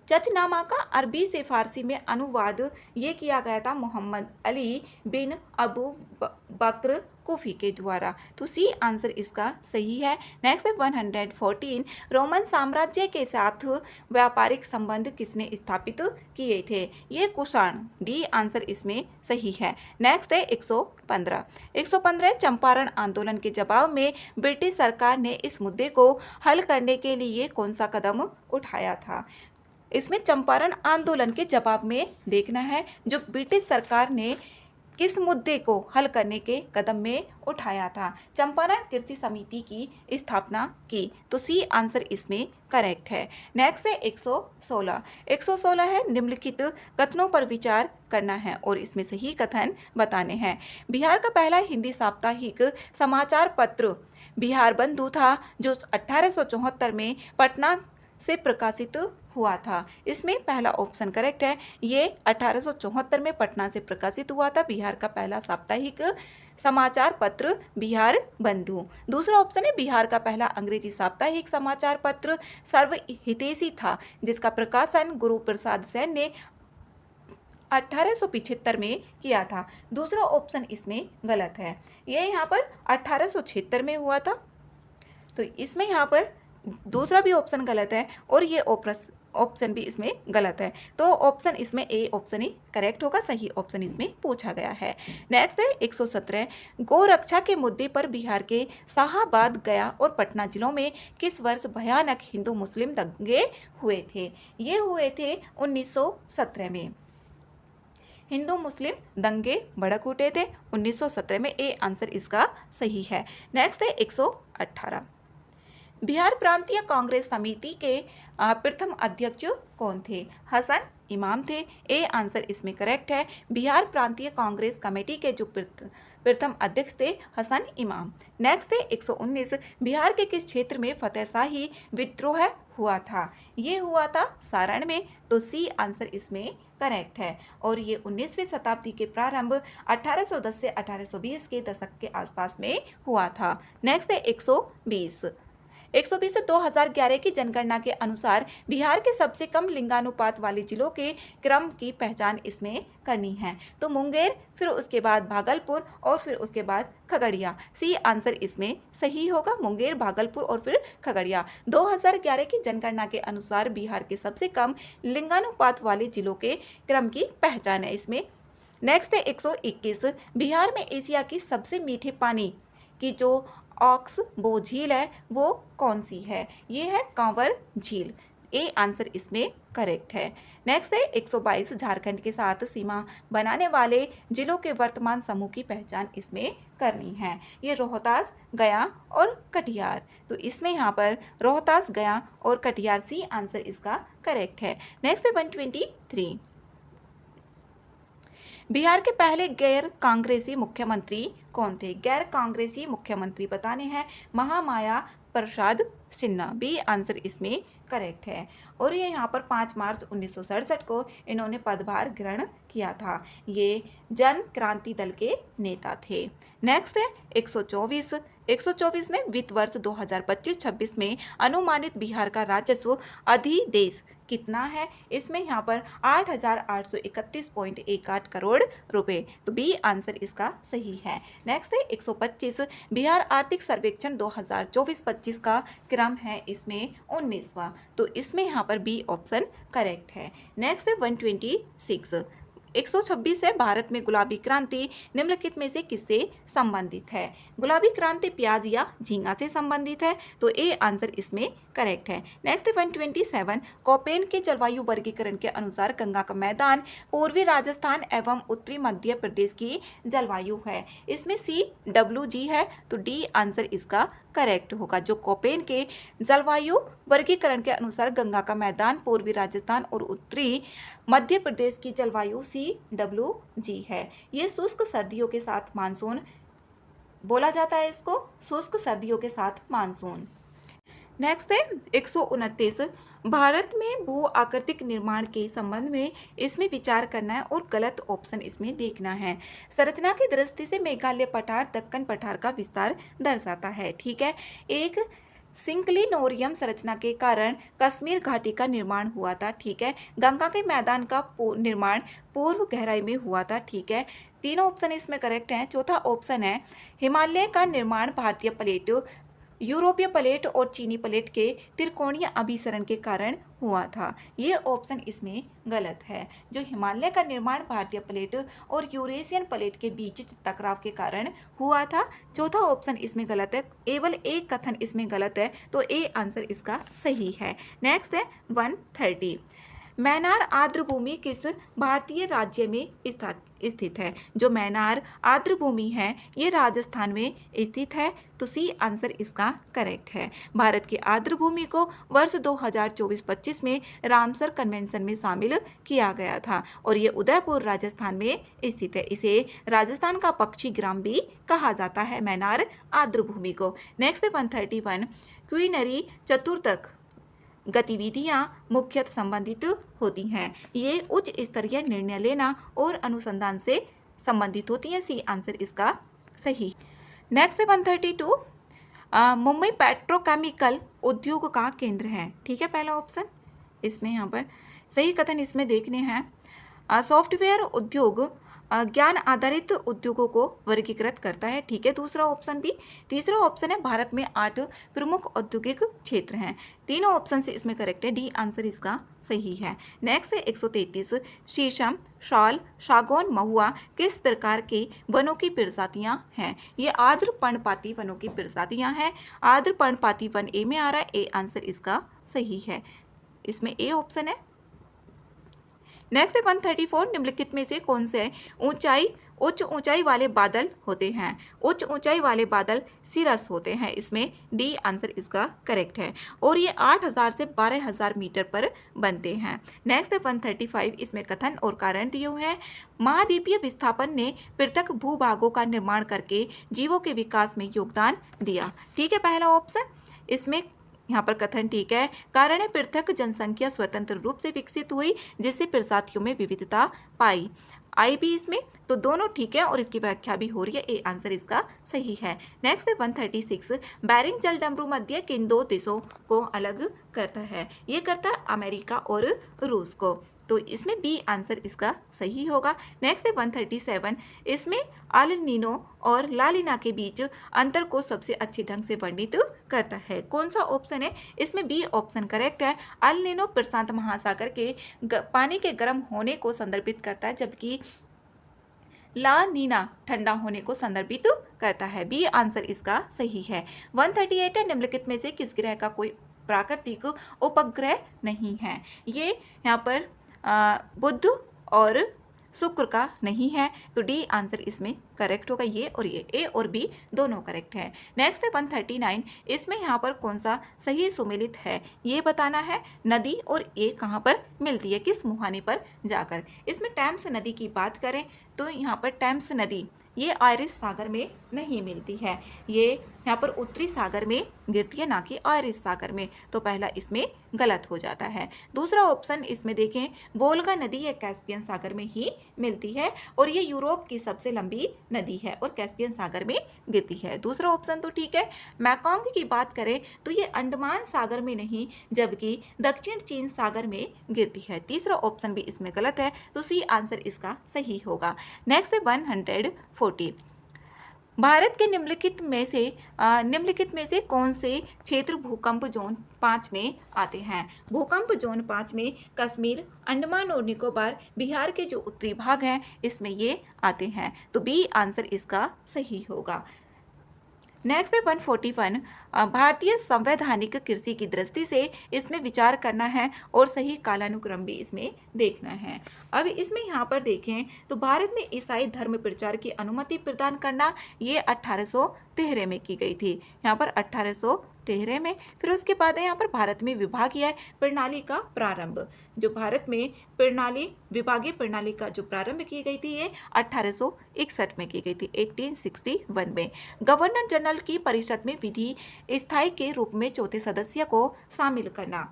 चचनामा का अरबी से फारसी में अनुवाद ये किया गया था मोहम्मद अली बिन अबू बकर कुफी के द्वारा, तो सी आंसर इसका सही है। नेक्स्ट है 114, रोमन साम्राज्य के साथ व्यापारिक संबंध किसने स्थापित किए थे? ये कुषाण, डी आंसर इसमें सही है। नेक्स्ट है 115, चंपारण आंदोलन के जवाब में ब्रिटिश सरकार ने इस मुद्दे को हल करने के लिए कौन सा कदम उठाया था? इसमें चंपारण आंदोलन के जवाब में देखना है जो ब्रिटिश सरकार ने किस मुद्दे को हल करने के कदम में उठाया था। चंपारण कृषि समिति की स्थापना की, तो सी आंसर इसमें करेक्ट है। नेक्स्ट है 116 है, निम्नलिखित कथनों पर विचार करना है और इसमें सही कथन बताने हैं। बिहार का पहला हिंदी साप्ताहिक समाचार पत्र बिहार बंधु था जो 1874 में पटना से प्रकाशित हुआ था। इसमें पहला ऑप्शन करेक्ट है, ये 1874 में पटना से प्रकाशित हुआ था बिहार का पहला साप्ताहिक समाचार पत्र बिहार बंधु। दूसरा ऑप्शन है बिहार का पहला अंग्रेजी साप्ताहिक समाचार पत्र सर्वहितैषी था जिसका प्रकाशन गुरु प्रसाद सेन ने 1875 में किया था। दूसरा ऑप्शन इसमें गलत है, ये यहाँ पर 1876 में हुआ था, तो इसमें यहाँ पर दूसरा भी ऑप्शन गलत है और ये ऑप्शन भी इसमें गलत है, तो ऑप्शन इसमें ए ऑप्शन ही करेक्ट होगा। सही ऑप्शन इसमें पूछा गया है। नेक्स्ट है 117, गोरक्षा के मुद्दे पर बिहार के शाहाबाद, गया और पटना जिलों में किस वर्ष भयानक हिंदू मुस्लिम दंगे हुए थे? ये हुए थे 1917 में। हिंदू मुस्लिम दंगे भड़क उठे थे 1917 में। ए आंसर इसका सही है। नेक्स्ट है 118, बिहार प्रांतीय कांग्रेस समिति के प्रथम अध्यक्ष कौन थे? हसन इमाम थे। ए आंसर इसमें करेक्ट है। बिहार प्रांतीय कांग्रेस कमेटी के जो प्रथम अध्यक्ष थे हसन इमाम। नेक्स्ट है 119, बिहार के किस क्षेत्र में फतेहशाही विद्रोह हुआ था? ये हुआ था सारण में, तो सी आंसर इसमें करेक्ट है और ये 19वीं शताब्दी के प्रारंभ 1810 से 1820 के दशक के आसपास में हुआ था। नेक्स्ट है 120 से 2011 की जनगणना के अनुसार बिहार के सबसे कम लिंगानुपात वाले जिलों के क्रम की पहचान इसमें करनी है, तो मुंगेर, फिर उसके बाद भागलपुर और फिर उसके बाद खगड़िया। सी आंसर इसमें सही होगा, मुंगेर, भागलपुर और फिर खगड़िया। 2011 की जनगणना के अनुसार बिहार के सबसे कम लिंगानुपात वाले जिलों के क्रम की पहचान है इसमें। नेक्स्ट है 121, बिहार में एशिया की सबसे मीठे पानी की जो ऑक्सबो झील है वो कौन सी है? ये है कांवर झील। ए आंसर इसमें करेक्ट है। नेक्स्ट है 122, झारखंड के साथ सीमा बनाने वाले जिलों के वर्तमान समूह की पहचान इसमें करनी है। ये रोहतास, गया और कटिहार, तो इसमें यहाँ पर रोहतास, गया और कटिहार, सी आंसर इसका करेक्ट है। नेक्स्ट है 123, बिहार के पहले गैर कांग्रेसी मुख्यमंत्री कौन थे? गैर कांग्रेसी मुख्यमंत्री बताने हैं महामाया प्रसाद सिन्हा। बी आंसर इसमें करेक्ट है और ये यहाँ पर 5 मार्च 1967 को इन्होंने पदभार ग्रहण किया था। ये जन क्रांति दल के नेता थे। नेक्स्ट है 124 में वित्त वर्ष 2025-26 में अनुमानित बिहार का राजस्व अधिदेश कितना है? इसमें यहाँ पर 8,831.18 करोड़ रुपए। तो बी आंसर इसका सही है। नेक्स्ट है 125, बिहार आर्थिक सर्वेक्षण 2024-25 का क्रम है इसमें 19वां। तो इसमें यहाँ पर बी ऑप्शन करेक्ट है। नेक्स्ट है 126, 126 है भारत में गुलाबी क्रांति निम्नलिखित में से किससे संबंधित है? गुलाबी क्रांति प्याज या झींगा से संबंधित है। तो ए आंसर इसमें करेक्ट है। नेक्स्ट 127, कोपेन के जलवायु वर्गीकरण के अनुसार गंगा का मैदान पूर्वी राजस्थान एवं उत्तरी मध्य प्रदेश की जलवायु है। इसमें CWG है। तो डी आंसर इसका करेक्ट होगा। जो कोपेन के जलवायु वर्गीकरण के अनुसार गंगा का मैदान पूर्वी राजस्थान और उत्तरी मध्य प्रदेश की जलवायु CWG है। ये शुष्क सर्दियों के साथ मानसून बोला जाता है, इसको शुष्क सर्दियों के साथ मानसून। नेक्स्ट है 129, भारत में भू आकृतिक निर्माण के संबंध में इसमें विचार करना है और गलत ऑप्शन इसमें देखना है। संरचना की दृष्टि से मेघालय पठार दक्कन पठार का विस्तार दर्शाता है। ठीक है। एक सिंक्लिनोरियम संरचना के कारण कश्मीर घाटी का निर्माण हुआ था। ठीक है। गंगा के मैदान का निर्माण पूर्व गहराई में हुआ था। ठीक है। तीनों ऑप्शन इसमें करेक्ट हैं। चौथा ऑप्शन है हिमालय का निर्माण भारतीय प्लेट, यूरोपीय प्लेट और चीनी प्लेट के त्रिकोणीय अभिसरण के कारण हुआ था। ये ऑप्शन इसमें गलत है। जो हिमालय का निर्माण भारतीय प्लेट और यूरेशियन प्लेट के बीच टकराव के कारण हुआ था। चौथा ऑप्शन इसमें गलत है। केवल एक कथन इसमें गलत है। तो ए आंसर इसका सही है। नेक्स्ट है 130, मैनार आर्द्र भूमि किस भारतीय राज्य में स्थित है? जो मैनार आर्द्र भूमि है ये राजस्थान में स्थित है। तो सी आंसर इसका करेक्ट है। भारत की आर्द्र भूमि को वर्ष 2024-25 में रामसर कन्वेंशन में शामिल किया गया था और ये उदयपुर राजस्थान में स्थित है। इसे राजस्थान का पक्षी ग्राम भी कहा जाता है, मैनार आर्द्र भूमि को। नेक्स्ट 131, क्वीनरी चतुर्थक गतिविधियां मुख्यतः संबंधित होती हैं। ये उच्च स्तरीय निर्णय लेना और अनुसंधान से संबंधित होती हैं। सी आंसर इसका सही। नेक्स्ट 132, मुंबई पेट्रोकेमिकल उद्योग का केंद्र है। ठीक है, पहला ऑप्शन इसमें यहाँ पर सही कथन इसमें देखने हैं। सॉफ्टवेयर उद्योग ज्ञान आधारित उद्योगों को वर्गीकृत करता है। ठीक है, दूसरा ऑप्शन भी। तीसरा ऑप्शन है भारत में 8 प्रमुख औद्योगिक क्षेत्र हैं। तीनों ऑप्शन से इसमें करेक्ट है। डी आंसर इसका सही है। नेक्स्ट है 133, शीशम, शाल, सागौन, महुआ किस प्रकार के वनों की प्रजातियां हैं? ये आर्द्र पर्णपाती वनों की प्रजातियां हैं। आर्द्र पर्णपाती वन ए में आ रहा है। ए आंसर इसका सही है। इसमें ए ऑप्शन है। नेक्स्ट है 134, निम्नलिखित में से कौन से उच्च ऊंचाई वाले बादल होते हैं? उच्च ऊंचाई वाले बादल सिरस होते हैं। इसमें डी आंसर इसका करेक्ट है और ये 8,000 से 12,000 मीटर पर बनते हैं। नेक्स्ट है 135, इसमें कथन और कारण दिए हुए हैं। महाद्वीपीय विस्थापन ने पृथक भूभागों का निर्माण करके जीवों के विकास में योगदान दिया। ठीक है, पहला ऑप्शन। इसमें यहाँ पर कथन ठीक है। कारण है पृथक जनसंख्या स्वतंत्र रूप से विकसित हुई जिससे प्रजातियों में विविधता पाई। आई भी इसमें, तो दोनों ठीक है और इसकी व्याख्या भी हो रही है। ए आंसर इसका सही है। नेक्स्ट है 136, बैरिंग जलडमरू मध्य किन दो देशों को अलग करता है? ये करता है अमेरिका और रूस को। तो इसमें बी आंसर इसका सही होगा। नेक्स्ट है 137, इसमें अल नीनो और ला लीना के बीच अंतर को सबसे अच्छे ढंग से वर्णित करता है। कौन सा ऑप्शन है? इसमें बी ऑप्शन करेक्ट है। अल नीनो प्रशांत महासागर के पानी के गर्म होने को संदर्भित करता है जबकि ला नीना ठंडा होने को संदर्भित करता है। बी आंसर इसका सही है। 138 है, निम्नलिखित में से किस ग्रह का कोई प्राकृतिक उपग्रह नहीं है? ये यहाँ पर बुध और शुक्र का नहीं है। तो डी आंसर इसमें करेक्ट होगा। ये और ये, ए और बी दोनों करेक्ट है। नेक्स्ट है 139, इसमें यहाँ पर कौन सा सही सुमेलित है ये बताना है। नदी और ये कहाँ पर मिलती है, किस मुहाने पर जाकर? इसमें टेम्स नदी की बात करें तो यहाँ पर टेम्स नदी ये आयरिश सागर में नहीं मिलती है, ये यहाँ पर उत्तरी सागर में गिरती है, ना कि आयरिश सागर में। तो पहला इसमें गलत हो जाता है। दूसरा ऑप्शन इसमें देखें, वोल्गा नदी ये कैस्पियन सागर में ही मिलती है और ये यूरोप की सबसे लंबी नदी है और कैस्पियन सागर में गिरती है। दूसरा ऑप्शन तो ठीक है। मैकोंग की बात करें तो ये अंडमान सागर में नहीं, जबकि दक्षिण चीन सागर में गिरती है। तीसरा ऑप्शन भी इसमें गलत है, तो सी आंसर इसका सही होगा। नेक्स्ट है 140। भारत के निम्नलिखित में से कौन से क्षेत्र भूकंप जोन 5 में आते हैं? भूकंप जोन 5 में कश्मीर, अंडमान और निकोबार, बिहार के जो उत्तरी भाग हैं इसमें ये आते हैं। तो बी आंसर इसका सही होगा। नेक्स्ट है 141। भारतीय संवैधानिक कृषि की दृष्टि से इसमें विचार करना है और सही कालानुक्रम भी इसमें देखना है। अब इसमें यहाँ पर देखें तो भारत में ईसाई धर्म प्रचार की अनुमति प्रदान करना ये 1813 में की गई थी, यहाँ पर 1813 में। फिर उसके बाद यहाँ पर भारत में विभागीय प्रणाली का प्रारंभ, जो भारत में विभागीय प्रणाली का जो प्रारंभ की गई थी ये 1861 में की गई थी, 1861 में। गवर्नर जनरल की परिषद में विधि स्थायी के रूप में चौथे सदस्य को शामिल करना,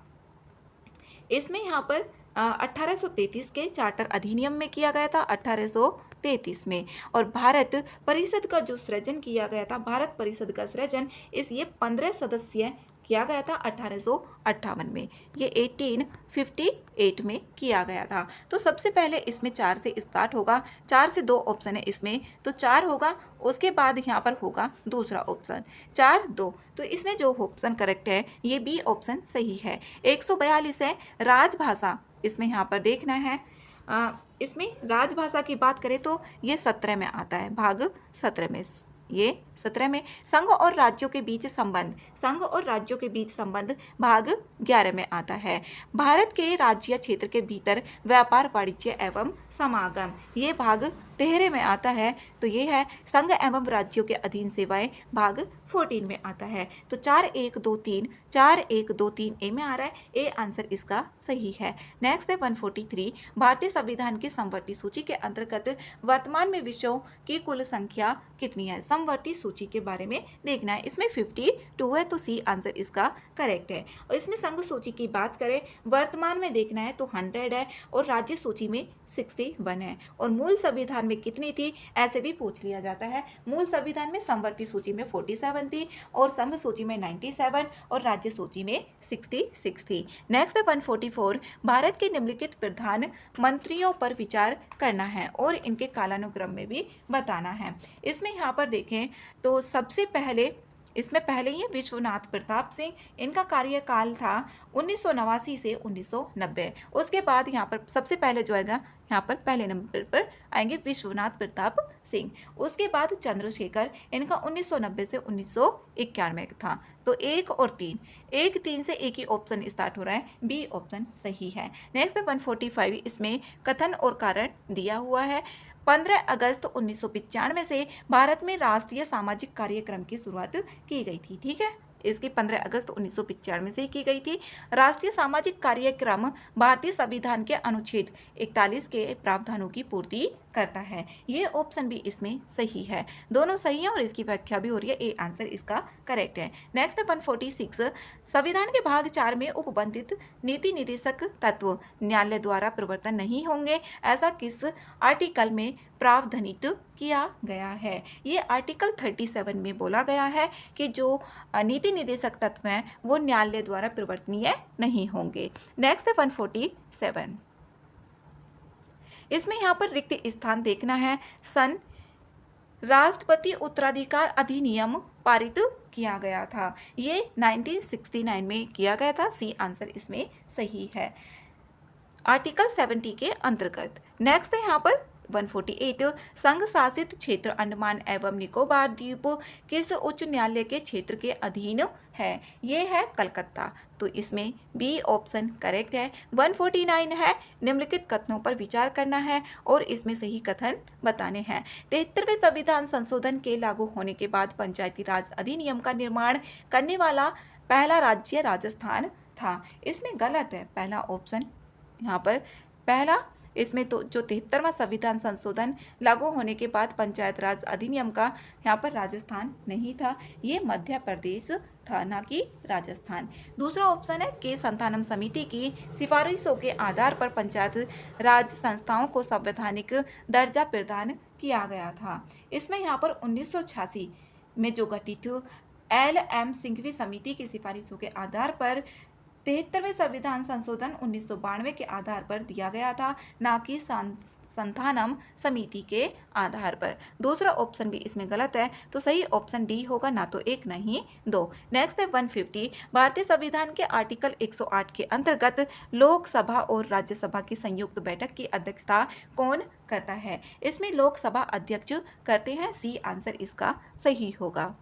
इसमें यहाँ पर 1833 के चार्टर अधिनियम में किया गया था, 1833 में। और भारत परिषद का जो सृजन किया गया था, भारत परिषद का सृजन ये 15 सदस्य किया गया था 1858 में, ये 1858 में किया गया था। तो सबसे पहले इसमें 4 से स्टार्ट होगा, 4 से 2 ऑप्शन है इसमें, तो 4 होगा। उसके बाद यहाँ पर होगा दूसरा ऑप्शन 4 2, तो इसमें जो ऑप्शन करेक्ट है ये बी ऑप्शन सही है। 142 है राजभाषा, इसमें यहाँ पर देखना है, इसमें राजभाषा की बात करें तो ये 17 में आता है, भाग 17 में, ये 17 में। संघ और राज्यों के बीच संबंध, संघ और राज्यों के बीच संबंध भाग 11 में आता है। भारत के राज्य क्षेत्र के भीतर व्यापार, वाणिज्य एवं समागम, ये भाग 13 में आता है। तो ये है संघ एवं राज्यों के अधीन सेवाएं, भाग 14 में आता है। तो 4 1 2 3, 4 1 2 3 ए में आ रहा है, ए आंसर इसका सही है। नेक्स्ट है 143। भारतीय संविधान की समवर्ती सूची के अंतर्गत वर्तमान में विषयों की कुल संख्या कितनी है? समवर्ती सूची के बारे में देखना है, इसमें 52 है, तो सी आंसर इसका करेक्ट है। और इसमें संघ सूची की बात करें, वर्तमान में देखना है तो 100 है और राज्य सूची में 61 है। और मूल संविधान में कितनी थी ऐसे भी पूछ लिया जाता है। मूल संविधान में समवर्ती सूची में 47 थी और संघ सूची में 97 और राज्य सूची में 66 थी। नेक्स्ट है 144। भारत के निम्नलिखित प्रधानमंत्रियों पर विचार करना है और इनके कालानुक्रम में भी बताना है। इसमें यहाँ पर देखें तो सबसे पहले इसमें पहले ही विश्वनाथ प्रताप सिंह, इनका कार्यकाल था 1989 से 1990। उसके बाद यहाँ पर सबसे पहले जो आएगा, यहाँ पर पहले नंबर पर आएंगे विश्वनाथ प्रताप सिंह। उसके बाद चंद्रशेखर, इनका 1990 से 1991 था। तो 1 और 3, 1 3 से एक ही ऑप्शन स्टार्ट हो रहा है, बी ऑप्शन सही है। नेक्स्ट 145, इसमें कथन और कारण दिया हुआ है। 15 अगस्त 1995 से भारत में राष्ट्रीय सामाजिक कार्यक्रम की शुरुआत की गई थी। ठीक है, इसकी 15 अगस्त 1995 से की गई थी। राष्ट्रीय सामाजिक कार्यक्रम भारतीय संविधान के अनुच्छेद 41 के प्रावधानों की पूर्ति करता है। ये ऑप्शन भी इसमें सही है, दोनों सही है और इसकी व्याख्या भी हो रही है, ए आंसर इसका करेक्ट है। नेक्स्ट 146। संविधान के भाग 4 में उपबंधित नीति निदेशक तत्व न्यायालय द्वारा प्रवर्तन नहीं होंगे, ऐसा किस आर्टिकल में प्रावधानित किया गया है? ये आर्टिकल 37 में बोला गया है कि जो नीति निदेशक तत्व हैं वो न्यायालय द्वारा प्रवर्तनीय नहीं होंगे। नेक्स्ट 147। इसमें यहाँ पर रिक्त स्थान देखना है। सन राष्ट्रपति उत्तराधिकार अधिनियम पारित किया गया था, ये 1969 में किया गया था, सी आंसर इसमें सही है, आर्टिकल 70 के अंतर्गत। नेक्स्ट है यहाँ पर 148। संघ शासित क्षेत्र अंडमान एवं निकोबार द्वीप किस उच्च न्यायालय के क्षेत्र के अधीन है? ये है कलकत्ता, तो इसमें बी ऑप्शन करेक्ट है। 149 है निम्नलिखित कथनों पर विचार करना है और इसमें सही कथन बताने हैं। 73वें संविधान संशोधन के लागू होने के बाद पंचायती राज अधिनियम का निर्माण करने वाला पहला राज्य राजस्थान था, इसमें गलत है पहला ऑप्शन, यहाँ पर पहला इसमें तो जो 73वां संविधान संशोधन लागू होने के बाद पंचायत राज अधिनियम का यहाँ पर राजस्थान नहीं था, ये मध्य प्रदेश था, ना कि राजस्थान। दूसरा ऑप्शन है के संतानम समिति की सिफारिशों के आधार पर पंचायत राज संस्थाओं को संवैधानिक दर्जा प्रदान किया गया था। इसमें यहाँ पर 1986 में जो गठित LM सिंघवी समिति की सिफारिशों के आधार पर 73वें संविधान संशोधन 1992 के आधार पर दिया गया था, ना कि संथानम समिति के आधार पर। दूसरा ऑप्शन भी इसमें गलत है, तो सही ऑप्शन डी होगा, ना तो एक नहीं दो। नेक्स्ट है 150। भारतीय संविधान के आर्टिकल 108 के अंतर्गत लोकसभा और राज्यसभा की संयुक्त बैठक की अध्यक्षता कौन करता है? इसमें लोकसभा अध्यक्ष करते हैं, सी आंसर इसका सही होगा।